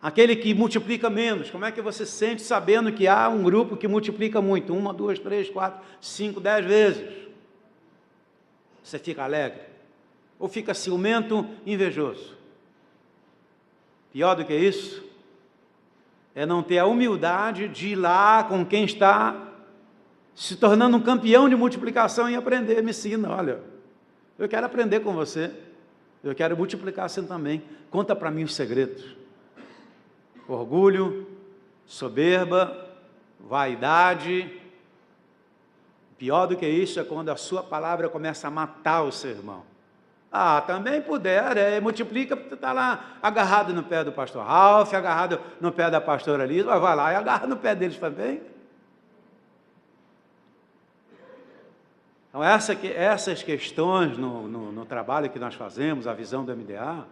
Aquele que multiplica menos. Como é que você se sente sabendo que há um grupo que multiplica muito? 1, 2, 3, 4, 5, 10 vezes. Você fica alegre? Ou fica ciumento, invejoso? Pior do que isso, é não ter a humildade de ir lá com quem está se tornando um campeão de multiplicação e aprender. Me ensina, olha, eu quero aprender com você, eu quero multiplicar assim também. Conta para mim os segredos. Orgulho, soberba, vaidade. Pior do que isso é quando a sua palavra começa a matar o seu irmão. Também puder, multiplica, porque está lá agarrado no pé do pastor Ralph, agarrado no pé da pastora Lisa, vai lá e agarra no pé deles também. Então, essas questões no trabalho que nós fazemos, a visão do MDA,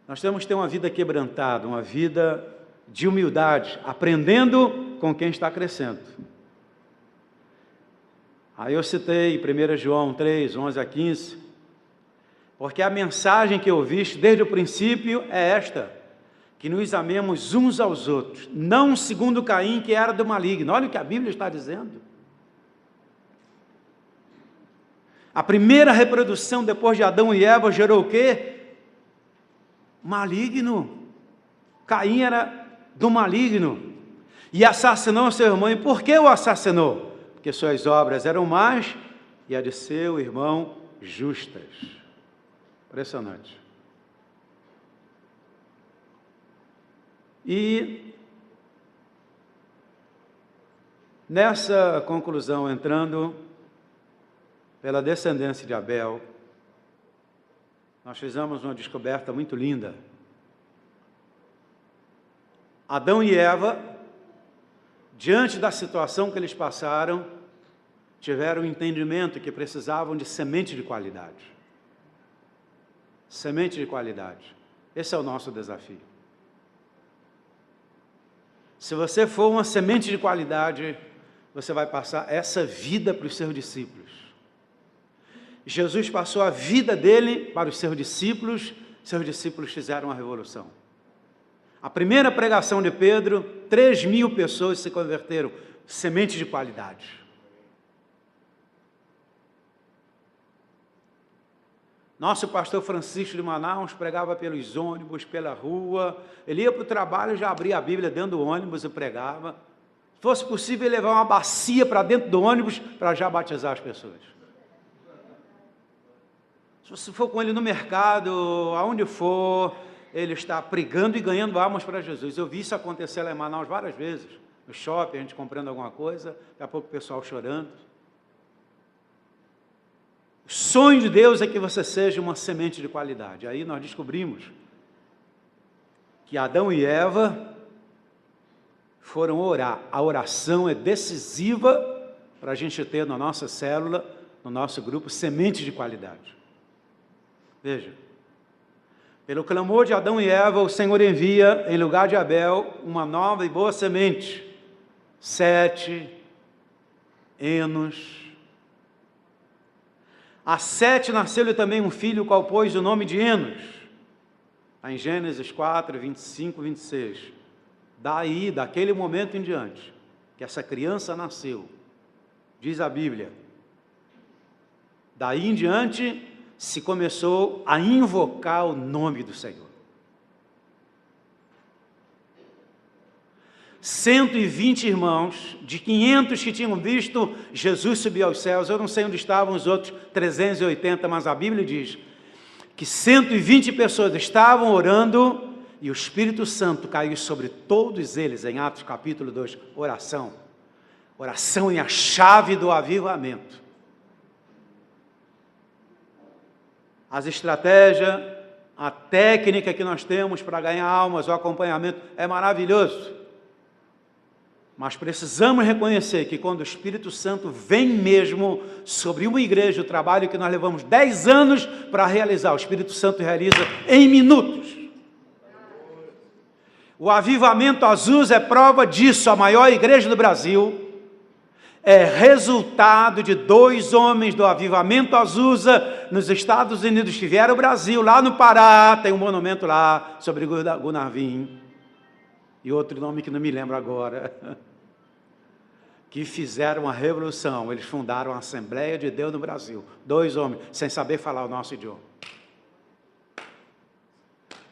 nós temos que ter uma vida quebrantada, uma vida de humildade, aprendendo com quem está crescendo. Aí eu citei 1 João 3, 11 a 15, porque a mensagem que ouviste desde o princípio é esta, que nos amemos uns aos outros, não segundo Caim, que era do maligno. Olha o que a Bíblia está dizendo. A primeira reprodução depois de Adão e Eva gerou o quê? Maligno. Caim era do maligno e assassinou seu irmão. E por que o assassinou? Porque suas obras eram más e a de seu irmão justas. Impressionante. E nessa conclusão, entrando pela descendência de Abel, nós fizemos uma descoberta muito linda. Adão e Eva, diante da situação que eles passaram, tiveram o entendimento que precisavam de semente de qualidade. Semente de qualidade. Esse é o nosso desafio. Se você for uma semente de qualidade, você vai passar essa vida para os seus discípulos. Jesus passou a vida dele para os seus discípulos fizeram a revolução. A primeira pregação de Pedro, 3.000 pessoas se converteram, semente de qualidade. Nosso pastor Francisco de Manaus pregava pelos ônibus, pela rua, ele ia para o trabalho, já abria a Bíblia dentro do ônibus e pregava. Se fosse possível, ele levar uma bacia para dentro do ônibus para já batizar as pessoas. Se você for com ele no mercado, aonde for, ele está pregando e ganhando almas para Jesus. Eu vi isso acontecer lá em Manaus várias vezes, no shopping, a gente comprando alguma coisa, daqui a pouco o pessoal chorando. O sonho de Deus é que você seja uma semente de qualidade. Aí nós descobrimos que Adão e Eva foram orar. A oração é decisiva para a gente ter na nossa célula, no nosso grupo, semente de qualidade. Veja, pelo clamor de Adão e Eva, o Senhor envia, em lugar de Abel, uma nova e boa semente. Sete, Enos. A Sete nasceu-lhe também um filho, qual pôs o nome de Enos. Em Gênesis 4, 25, 26. Daí, daquele momento em diante, que essa criança nasceu, diz a Bíblia, daí em diante se começou a invocar o nome do Senhor. 120 irmãos, de 500 que tinham visto Jesus subir aos céus, eu não sei onde estavam os outros 380, mas a Bíblia diz que 120 pessoas estavam orando e o Espírito Santo caiu sobre todos eles, em Atos capítulo 2, oração. Oração é a chave do avivamento. As estratégias, a técnica que nós temos para ganhar almas, o acompanhamento é maravilhoso. Mas precisamos reconhecer que quando o Espírito Santo vem mesmo sobre uma igreja, o trabalho que nós levamos 10 anos para realizar, o Espírito Santo realiza em minutos. O Avivamento Azusa é prova disso. A maior igreja do Brasil é resultado de 2 homens do Avivamento Azusa nos Estados Unidos que vieram ao Brasil, lá no Pará, tem um monumento lá sobre Gunarvin, e outro nome que não me lembro agora, que fizeram a revolução. Eles fundaram a Assembleia de Deus no Brasil. 2 homens, sem saber falar o nosso idioma.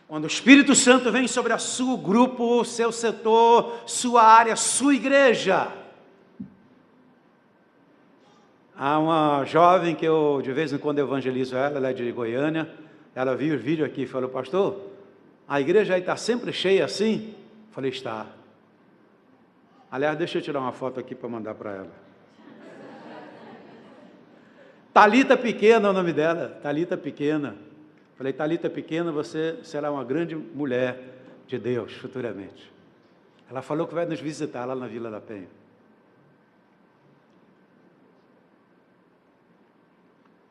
Quando o Espírito Santo vem sobre o seu grupo, seu setor, sua área, sua igreja. Há uma jovem que eu de vez em quando evangelizo ela é de Goiânia, ela viu o vídeo aqui e falou, pastor, a igreja aí está sempre cheia assim? Eu falei, está. Aliás, deixa eu tirar uma foto aqui para mandar para ela. Talita Pequena é o nome dela, Talita Pequena. Falei, Talita Pequena, você será uma grande mulher de Deus futuramente. Ela falou que vai nos visitar lá na Vila da Penha.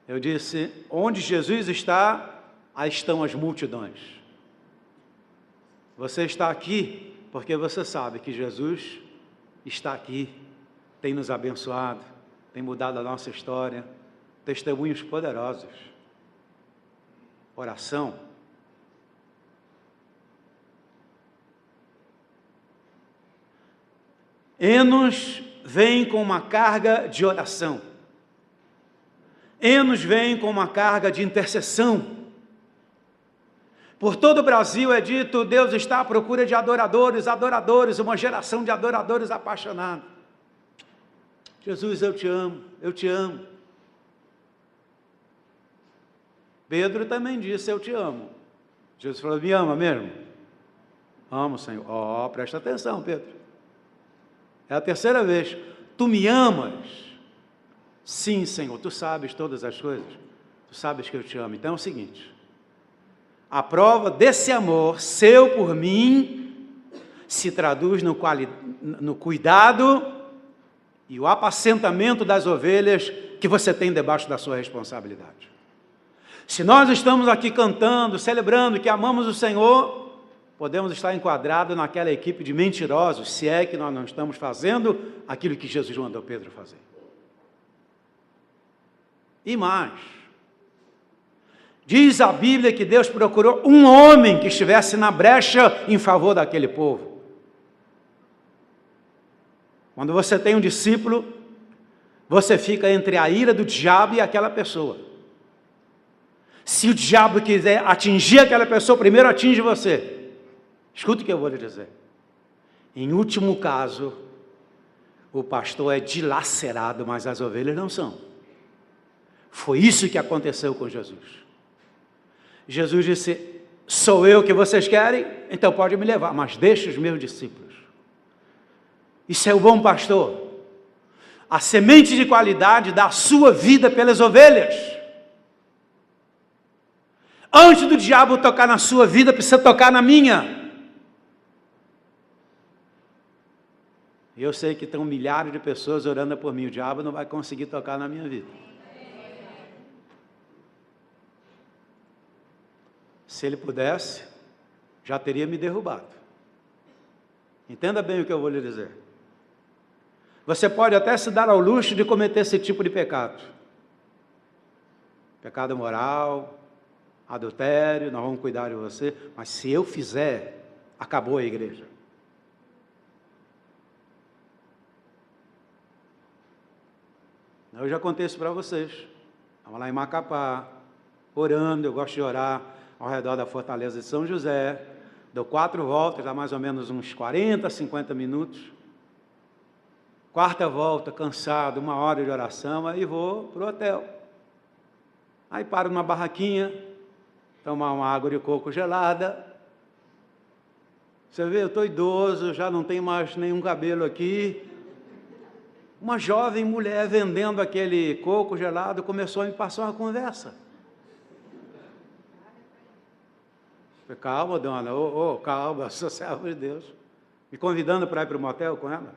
Eu disse, onde Jesus está, aí estão as multidões. Você está aqui porque você sabe que Jesus está aqui, tem nos abençoado, tem mudado a nossa história, testemunhos poderosos. Oração. Enos vem com uma carga de oração. Enos vem com uma carga de intercessão. Por todo o Brasil é dito, Deus está à procura de adoradores, uma geração de adoradores apaixonados. Jesus, eu te amo, eu te amo. Pedro também disse, eu te amo. Jesus falou, me ama mesmo? Amo, Senhor. Presta atenção, Pedro. É a terceira vez. Tu me amas? Sim, Senhor, tu sabes todas as coisas. Tu sabes que eu te amo. Então é o seguinte, a prova desse amor seu por mim se traduz no cuidado e o apacentamento das ovelhas que você tem debaixo da sua responsabilidade. Se nós estamos aqui cantando, celebrando que amamos o Senhor, podemos estar enquadrados naquela equipe de mentirosos, se é que nós não estamos fazendo aquilo que Jesus mandou Pedro fazer. E mais, diz a Bíblia que Deus procurou um homem que estivesse na brecha em favor daquele povo. Quando você tem um discípulo, você fica entre a ira do diabo e aquela pessoa. Se o diabo quiser atingir aquela pessoa, primeiro atinge você. Escuta o que eu vou lhe dizer. Em último caso, o pastor é dilacerado, mas as ovelhas não são. Foi isso que aconteceu com Jesus. Jesus disse, sou eu que vocês querem? Então pode me levar, mas deixe os meus discípulos. Isso é o bom pastor. A semente de qualidade dá a sua vida pelas ovelhas. Antes do diabo tocar na sua vida, precisa tocar na minha. Eu sei que estão milhares de pessoas orando por mim. O diabo não vai conseguir tocar na minha vida. Se ele pudesse, já teria me derrubado. Entenda bem o que eu vou lhe dizer. Você pode até se dar ao luxo de cometer esse tipo de pecado. Pecado moral, adultério, nós vamos cuidar de você, mas se eu fizer, acabou a igreja. Eu já contei isso para vocês. Estava lá em Macapá, orando, eu gosto de orar ao redor da fortaleza de São José, dou 4 voltas, dá mais ou menos uns 40, 50 minutos. 4ª volta, cansado, 1 hora de oração, aí vou para o hotel. Aí paro numa barraquinha, tomar uma água de coco gelada. Você vê, eu estou idoso, já não tenho mais nenhum cabelo aqui. Uma jovem mulher vendendo aquele coco gelado começou a me passar uma conversa. Falei, calma, dona, calma, sou servo de Deus. Me convidando para ir para o motel com ela.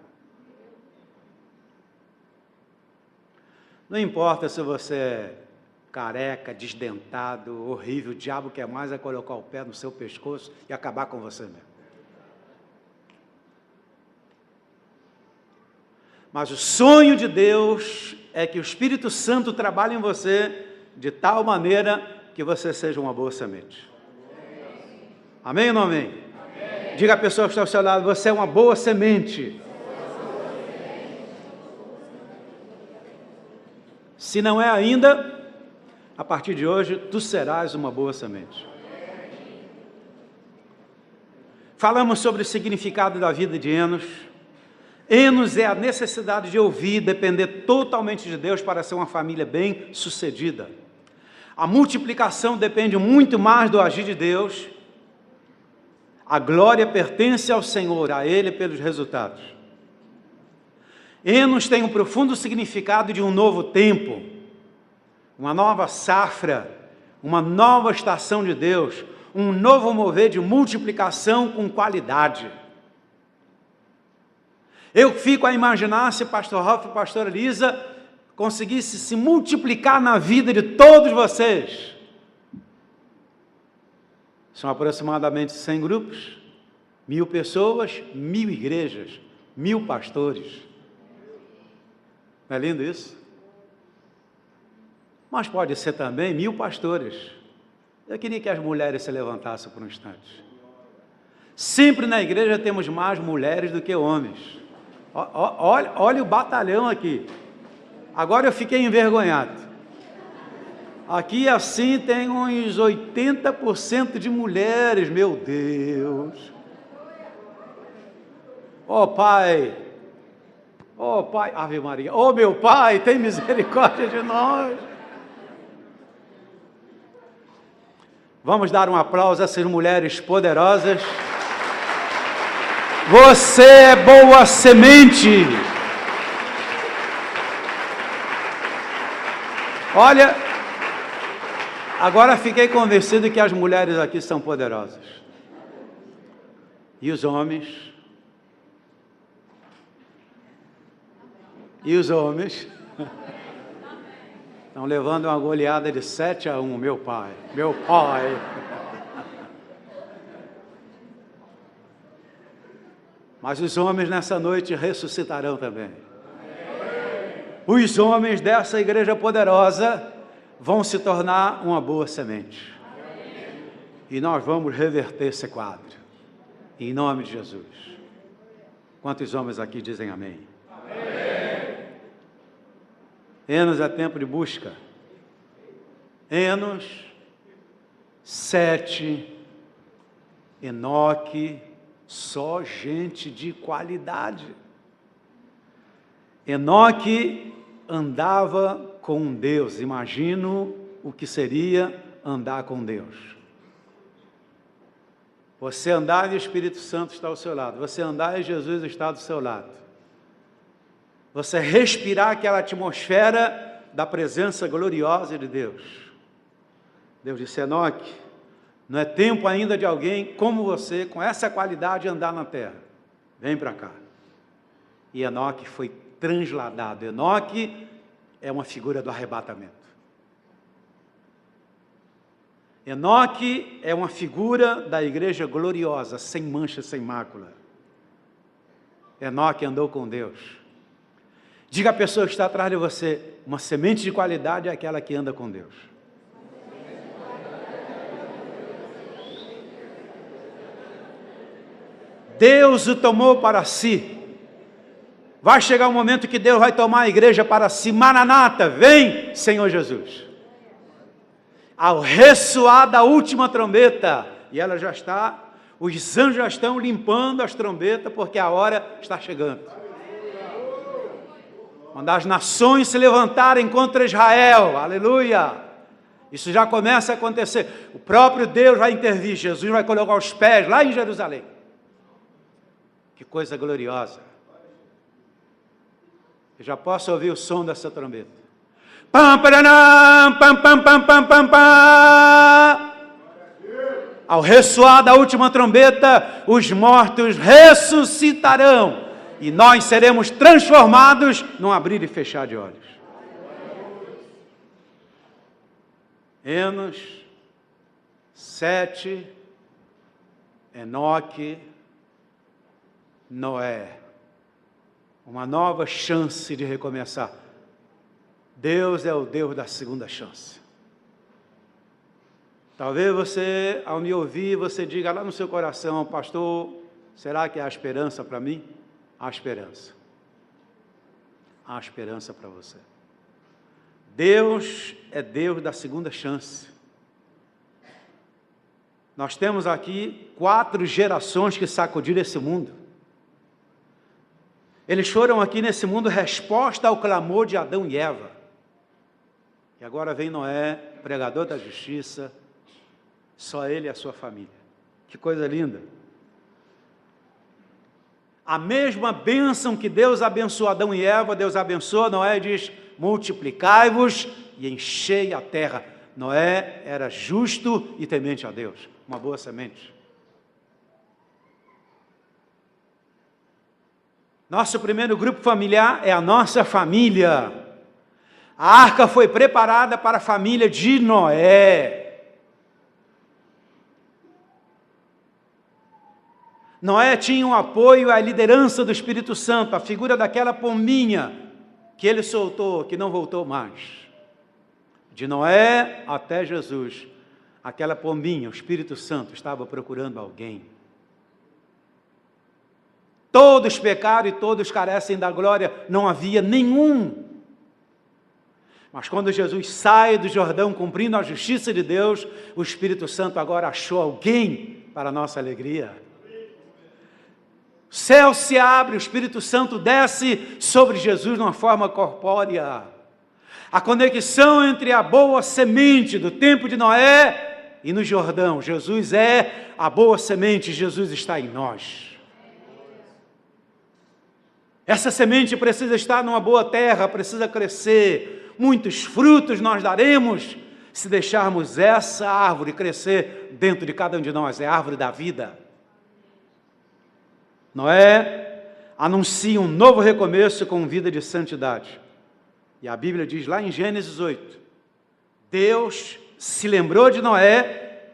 Não importa se você é careca, desdentado, horrível, o diabo quer mais é colocar o pé no seu pescoço e acabar com você mesmo. Mas o sonho de Deus é que o Espírito Santo trabalhe em você de tal maneira que você seja uma boa semente. Amém ou não amém? Amém. Diga à pessoa que está ao seu lado, você é uma boa semente. Se não é ainda, a partir de hoje, tu serás uma boa semente. Falamos sobre o significado da vida de Enos. Enos é a necessidade de ouvir, depender totalmente de Deus para ser uma família bem-sucedida. A multiplicação depende muito mais do agir de Deus. A glória pertence ao Senhor, a Ele pelos resultados. Enos tem um profundo significado de um novo tempo, uma nova safra, uma nova estação de Deus, um novo mover de multiplicação com qualidade. Eu fico a imaginar se pastor Ralf e pastora Elisa conseguissem se multiplicar na vida de todos vocês. São aproximadamente 100 grupos, 1000 pessoas, 1000 igrejas, 1000 pastores. Não é lindo isso? Mas pode ser também 1000 pastores. Eu queria que as mulheres se levantassem por um instante. Sempre na igreja temos mais mulheres do que homens. Olha o batalhão aqui. Agora eu fiquei envergonhado. Aqui assim tem uns 80% de mulheres, meu Deus. Ó Pai, Ave Maria, meu Pai, tem misericórdia de nós. Vamos dar um aplauso a essas mulheres poderosas. Você é boa semente. Olha, agora fiquei convencido que as mulheres aqui são poderosas. E os homens? E os homens? Estão levando uma goleada de 7-1, meu pai. Meu pai. Mas os homens nessa noite ressuscitarão também. Os homens dessa igreja poderosa vão se tornar uma boa semente. E nós vamos reverter esse quadro. Em nome de Jesus. Quantos homens aqui dizem amém? Enos é tempo de busca. Enos, Sete, Enoque, só gente de qualidade. Enoque andava com Deus. Imagino o que seria andar com Deus. Você andar e o Espírito Santo está ao seu lado. Você andar e Jesus está do seu lado. Você respirar aquela atmosfera da presença gloriosa de Deus. Deus disse: Enoque, não é tempo ainda de alguém como você, com essa qualidade, andar na terra. Vem para cá. E Enoque foi transladado. Enoque é uma figura do arrebatamento. Enoque é uma figura da igreja gloriosa, sem mancha, sem mácula. Enoque andou com Deus. Diga à pessoa que está atrás de você: uma semente de qualidade é aquela que anda com Deus. Deus o tomou para si. Vai chegar um momento que Deus vai tomar a igreja para si. Maranata, vem, Senhor Jesus. Ao ressoar da última trombeta, e ela já está, os anjos já estão limpando as trombetas, porque a hora está chegando. Quando as nações se levantarem contra Israel, aleluia, isso já começa a acontecer. O próprio Deus vai intervir, Jesus vai colocar os pés lá em Jerusalém. Que coisa gloriosa. Eu já posso ouvir o som dessa trombeta. Pam, paranam, pam, pam, pam, pam, pam, pam. Ao ressoar da última trombeta, os mortos ressuscitarão e nós seremos transformados num abrir e fechar de olhos. Enos, Sete, Enoque, Noé. Uma nova chance de recomeçar. Deus é o Deus da segunda chance. Talvez você, ao me ouvir, você diga lá no seu coração: pastor, será que há esperança para mim? Há esperança. Há esperança para você. Deus é Deus da segunda chance. Nós temos aqui 4 gerações que sacudiram esse mundo. Eles foram aqui nesse mundo resposta ao clamor de Adão e Eva. E agora vem Noé, pregador da justiça, só ele e a sua família. Que coisa linda. A mesma bênção que Deus abençoou Adão e Eva, Deus abençoa Noé e diz: multiplicai-vos e enchei a terra. Noé era justo e temente a Deus. Uma boa semente. Nosso primeiro grupo familiar é a nossa família. A arca foi preparada para a família de Noé. Noé tinha um apoio à liderança do Espírito Santo, a figura daquela pombinha que ele soltou, que não voltou mais. De Noé até Jesus, aquela pombinha, o Espírito Santo, estava procurando alguém. Todos pecaram e todos carecem da glória, não havia nenhum. Mas quando Jesus sai do Jordão cumprindo a justiça de Deus, o Espírito Santo agora achou alguém para a nossa alegria. O céu se abre, o Espírito Santo desce sobre Jesus de uma forma corpórea. A conexão entre a boa semente do tempo de Noé e no Jordão. Jesus é a boa semente, Jesus está em nós. Essa semente precisa estar numa boa terra, precisa crescer. Muitos frutos nós daremos se deixarmos essa árvore crescer dentro de cada um de nós. É a árvore da vida. Noé anuncia um novo recomeço com vida de santidade. E a Bíblia diz lá em Gênesis 8, Deus se lembrou de Noé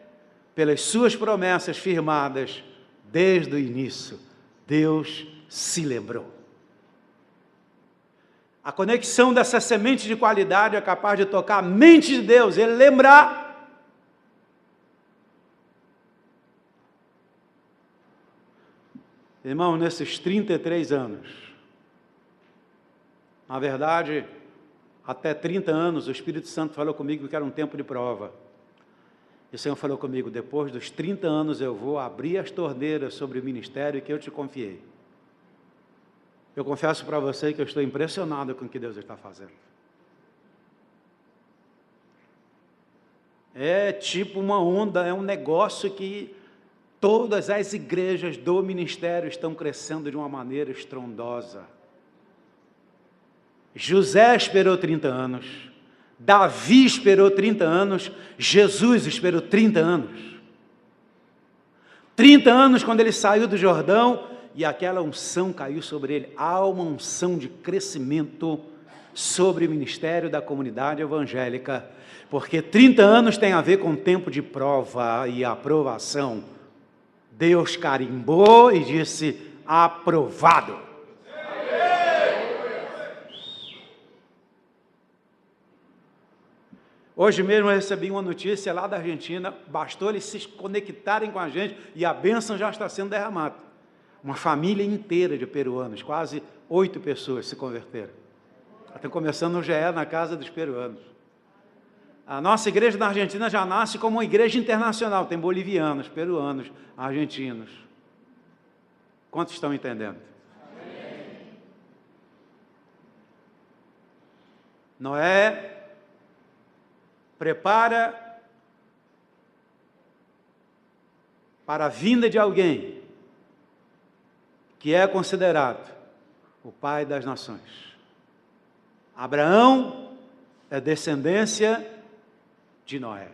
pelas suas promessas firmadas desde o início. Deus se lembrou. A conexão dessa semente de qualidade é capaz de tocar a mente de Deus, Ele lembrar. Irmão, nesses 33 anos, na verdade, até 30 anos, o Espírito Santo falou comigo que era um tempo de prova. E o Senhor falou comigo, depois dos 30 anos eu vou abrir as torneiras sobre o ministério que eu te confiei. Eu confesso para você que eu estou impressionado com o que Deus está fazendo. É tipo uma onda, é um negócio que todas as igrejas do ministério estão crescendo de uma maneira estrondosa. José esperou 30 anos, Davi esperou 30 anos, Jesus esperou 30 anos. 30 anos quando ele saiu do Jordão, e aquela unção caiu sobre ele. Há uma unção de crescimento sobre o ministério da comunidade evangélica, porque 30 anos tem a ver com tempo de prova e aprovação. Deus carimbou e disse, aprovado. Hoje mesmo eu recebi uma notícia lá da Argentina, bastou eles se conectarem com a gente e a bênção já está sendo derramada. Uma família inteira de peruanos, quase 8 pessoas se converteram. Estão começando no GE, na casa dos peruanos. A nossa igreja na Argentina já nasce como uma igreja internacional, tem bolivianos, peruanos, argentinos. Quantos estão entendendo? Amém. Noé prepara para a vinda de alguém que é considerado o pai das nações. Abraão é descendência de Noé.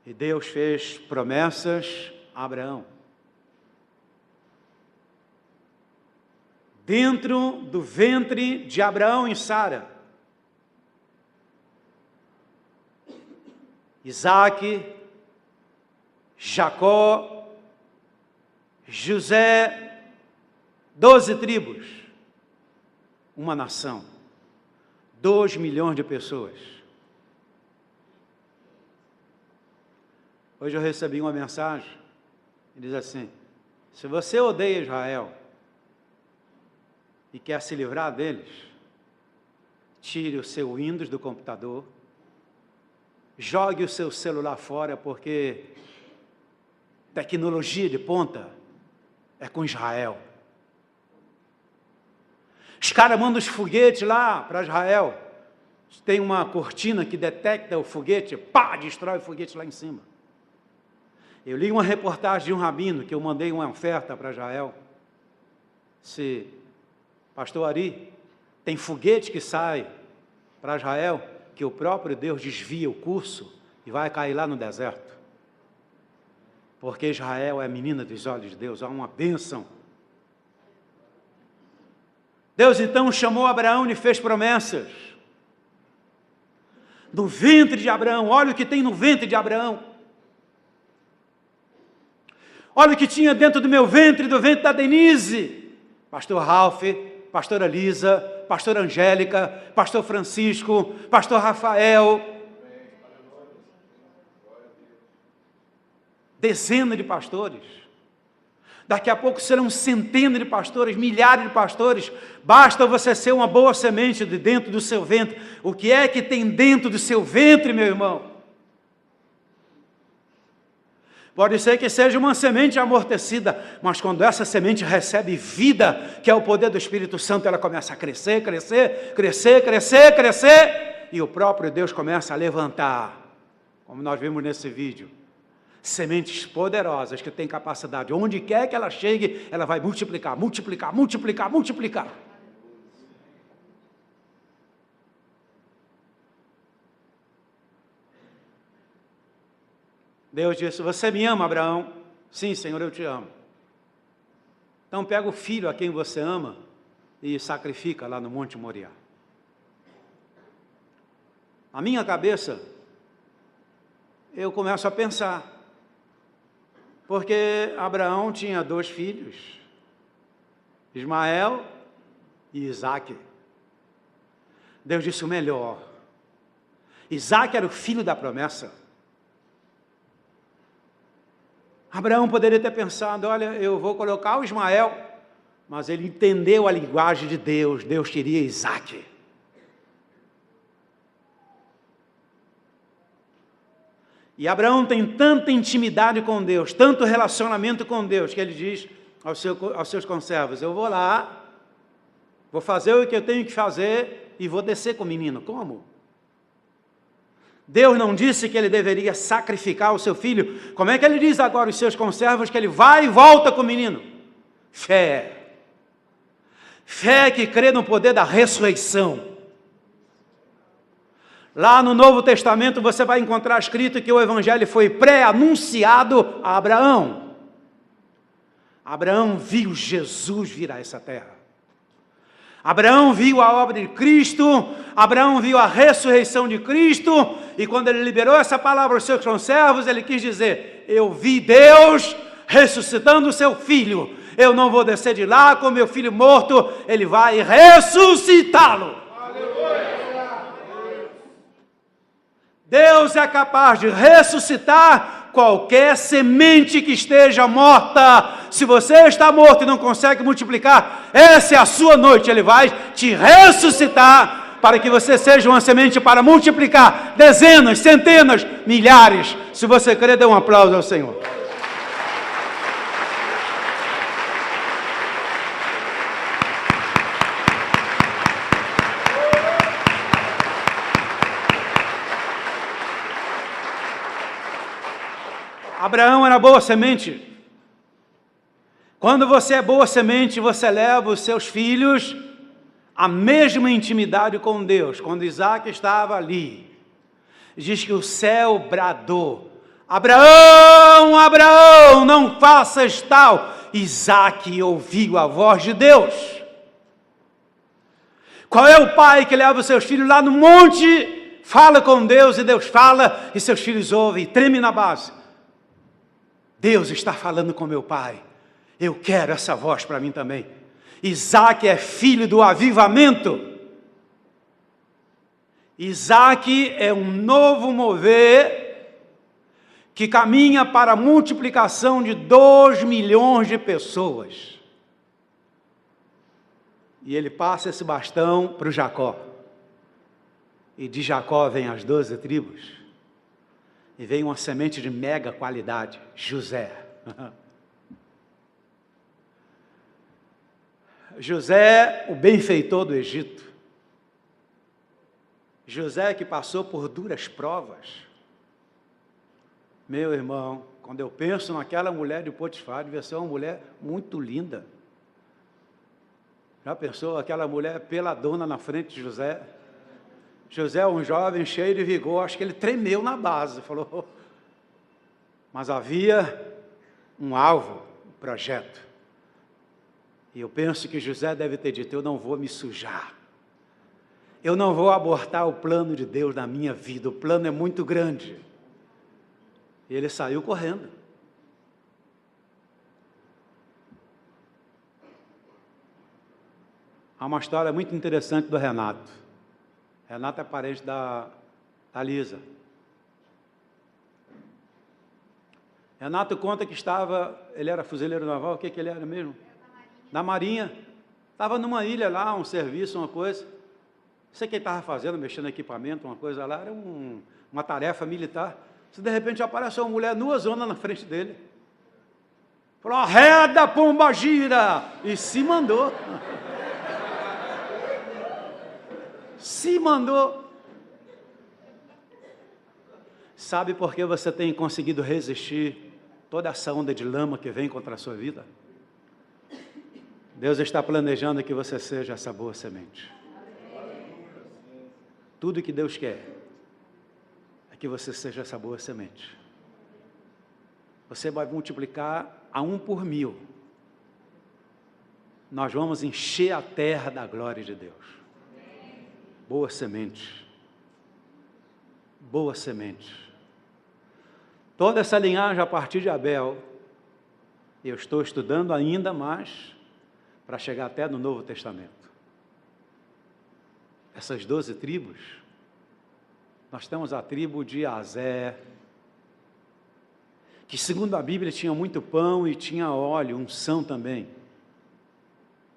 E Deus fez promessas a Abraão. Dentro do ventre de Abraão e Sara, Isaac, Jacó, José, 12 tribos, uma nação, 2 milhões de pessoas. Hoje eu recebi uma mensagem, que diz assim, se você odeia Israel e quer se livrar deles, tire o seu Windows do computador, jogue o seu celular fora, porque tecnologia de ponta é com Israel. Os caras mandam os foguetes lá para Israel. Tem uma cortina que detecta o foguete, pá, destrói o foguete lá em cima. Eu li uma reportagem de um rabino que eu mandei uma oferta para Israel. Se pastor Ari, tem foguete que sai para Israel, que o próprio Deus desvia o curso e vai cair lá no deserto. Porque Israel é a menina dos olhos de Deus, há uma bênção. Deus então chamou Abraão e fez promessas. No ventre de Abraão, olha o que tem no ventre de Abraão. Olha o que tinha dentro do meu ventre, do ventre da Denise. Pastor Ralph, pastora Lisa, pastora Angélica, pastor Francisco, pastor Rafael. Dezenas de pastores. Daqui a pouco serão centenas de pastores, milhares de pastores. Basta você ser uma boa semente de dentro do seu ventre. O que é que tem dentro do seu ventre, meu irmão? Pode ser que seja uma semente amortecida, mas quando essa semente recebe vida, que é o poder do Espírito Santo, ela começa a crescer, crescer, crescer, crescer, crescer, e o próprio Deus começa a levantar, como nós vimos nesse vídeo, sementes poderosas que têm capacidade, onde quer que ela chegue, ela vai multiplicar, multiplicar, multiplicar, multiplicar. Deus disse: você me ama, Abraão? Sim, Senhor, eu te amo. Então pega o filho a quem você ama e sacrifica lá no Monte Moriá. A minha cabeça, eu começo a pensar, porque Abraão tinha 2 filhos, Ismael e Isaque. Deus disse o melhor. Isaque era o filho da promessa. Abraão poderia ter pensado: olha, eu vou colocar o Ismael, mas ele entendeu a linguagem de Deus, Deus queria Isaque. E Abraão tem tanta intimidade com Deus, tanto relacionamento com Deus, que ele diz aos seus conservos: eu vou lá, vou fazer o que eu tenho que fazer e vou descer com o menino. Como? Deus não disse que ele deveria sacrificar o seu filho? Como é que ele diz agora aos seus conservos que ele vai e volta com o menino? Fé. Fé que crê no poder da ressurreição. Lá no Novo Testamento você vai encontrar escrito que o Evangelho foi pré-anunciado a Abraão. Abraão viu Jesus vir a essa terra. Abraão viu a obra de Cristo, Abraão viu a ressurreição de Cristo, e quando ele liberou essa palavra aos seus conservos, ele quis dizer: eu vi Deus ressuscitando o seu filho, eu não vou descer de lá com meu filho morto, ele vai ressuscitá-lo. Deus é capaz de ressuscitar qualquer semente que esteja morta. Se você está morto e não consegue multiplicar, essa é a sua noite. Ele vai te ressuscitar para que você seja uma semente para multiplicar dezenas, centenas, milhares. Se você crer, dê um aplauso ao Senhor. Abraão era boa semente. Quando você é boa semente, você leva os seus filhos à mesma intimidade com Deus. Quando Isaque estava ali, diz que o céu bradou: Abraão, Abraão, não faças tal. Isaque ouviu a voz de Deus. Qual é o pai que leva os seus filhos lá no monte, fala com Deus e Deus fala, e seus filhos ouvem e tremem na base? Deus está falando com meu pai, eu quero essa voz para mim também. Isaque é filho do avivamento. Isaque é um novo mover que caminha para a multiplicação de 2 milhões de pessoas. E ele passa esse bastão para o Jacó. E de Jacó vem as 12 tribos. E vem uma semente de mega qualidade, José. José, o benfeitor do Egito. José que passou por duras provas. Meu irmão, quando eu penso naquela mulher de Potifar, devia ser uma mulher muito linda. Já pensou aquela mulher peladona na frente de José? José, um jovem cheio de vigor, acho que ele tremeu na base, falou. Mas havia um alvo, um projeto. E eu penso que José deve ter dito: eu não vou me sujar. Eu não vou abortar o plano de Deus na minha vida, o plano é muito grande. E ele saiu correndo. Há uma história muito interessante do Renato. Renato é parente da Lisa. Renato conta que ele era fuzileiro naval, o que ele era mesmo? Da Marinha. Estava numa ilha lá, um serviço, uma coisa. Não sei o que ele estava fazendo, mexendo em equipamento, uma coisa lá, era uma tarefa militar. Se de repente aparece uma mulher nua zona na frente dele. Falou, arreda, pomba gira! E se mandou. Se mandou. Sabe por que você tem conseguido resistir toda essa onda de lama que vem contra a sua vida? Deus está planejando que você seja essa boa semente. Tudo que Deus quer é que você seja essa boa semente. Você vai multiplicar a 1 por 1000. Nós vamos encher a terra da glória de Deus. Boa semente. Boa semente. Toda essa linhagem a partir de Abel, eu estou estudando ainda mais para chegar até no Novo Testamento. Essas 12 tribos, nós temos a tribo de Aser, que segundo a Bíblia tinha muito pão e tinha óleo, unção também.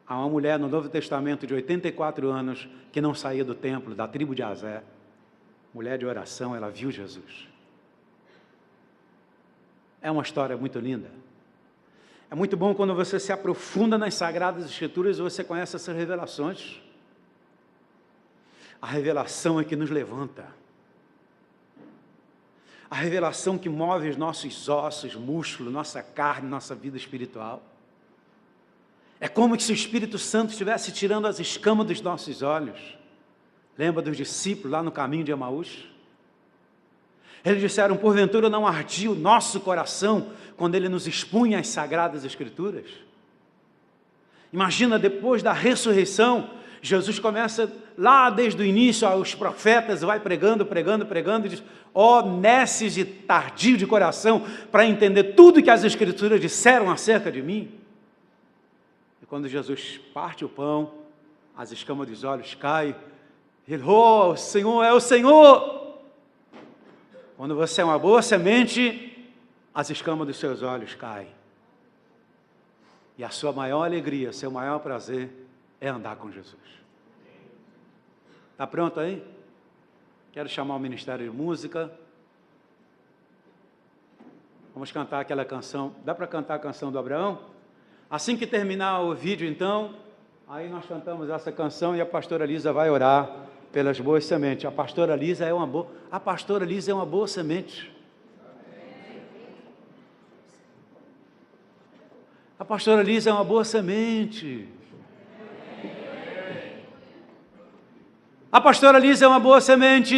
Há uma mulher no Novo Testamento de 84 anos que não saía do templo, da tribo de Aser, mulher de oração, ela viu Jesus. É uma história muito linda. É muito bom quando você se aprofunda nas Sagradas Escrituras e você conhece essas revelações. A revelação é que nos levanta. A revelação que move os nossos ossos, músculos, nossa carne, nossa vida espiritual. É como se o Espírito Santo estivesse tirando as escamas dos nossos olhos. Lembra dos discípulos lá no caminho de Emaús? Eles disseram, porventura não ardia o nosso coração quando Ele nos expunha as Sagradas Escrituras? Imagina, depois da ressurreição, Jesus começa lá desde o início, aos profetas, vai pregando, e diz, ó nesses de tardio de coração, para entender tudo que as Escrituras disseram acerca de mim. E quando Jesus parte o pão, as escamas dos olhos caem, ele, oh, o Senhor é o Senhor! Quando você é uma boa semente, as escamas dos seus olhos caem. E a sua maior alegria, seu maior prazer é andar com Jesus. Está pronto aí? Quero chamar o Ministério de Música. Vamos cantar aquela canção. Dá para cantar a canção do Abraão? Assim que terminar o vídeo, então, aí nós cantamos essa canção e a pastora Lisa vai orar pelas boas sementes. A pastora Lisa é uma boa semente. A pastora Lisa é uma boa semente. A pastora Lisa é uma boa semente.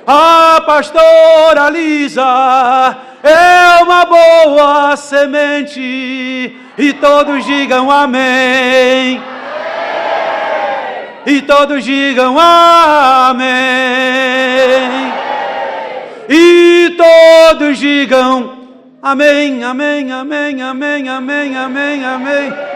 A pastora Lisa é uma boa semente. E todos digam amém. E todos digam amém. E todos digam amém, amém, amém, amém, amém, amém, amém.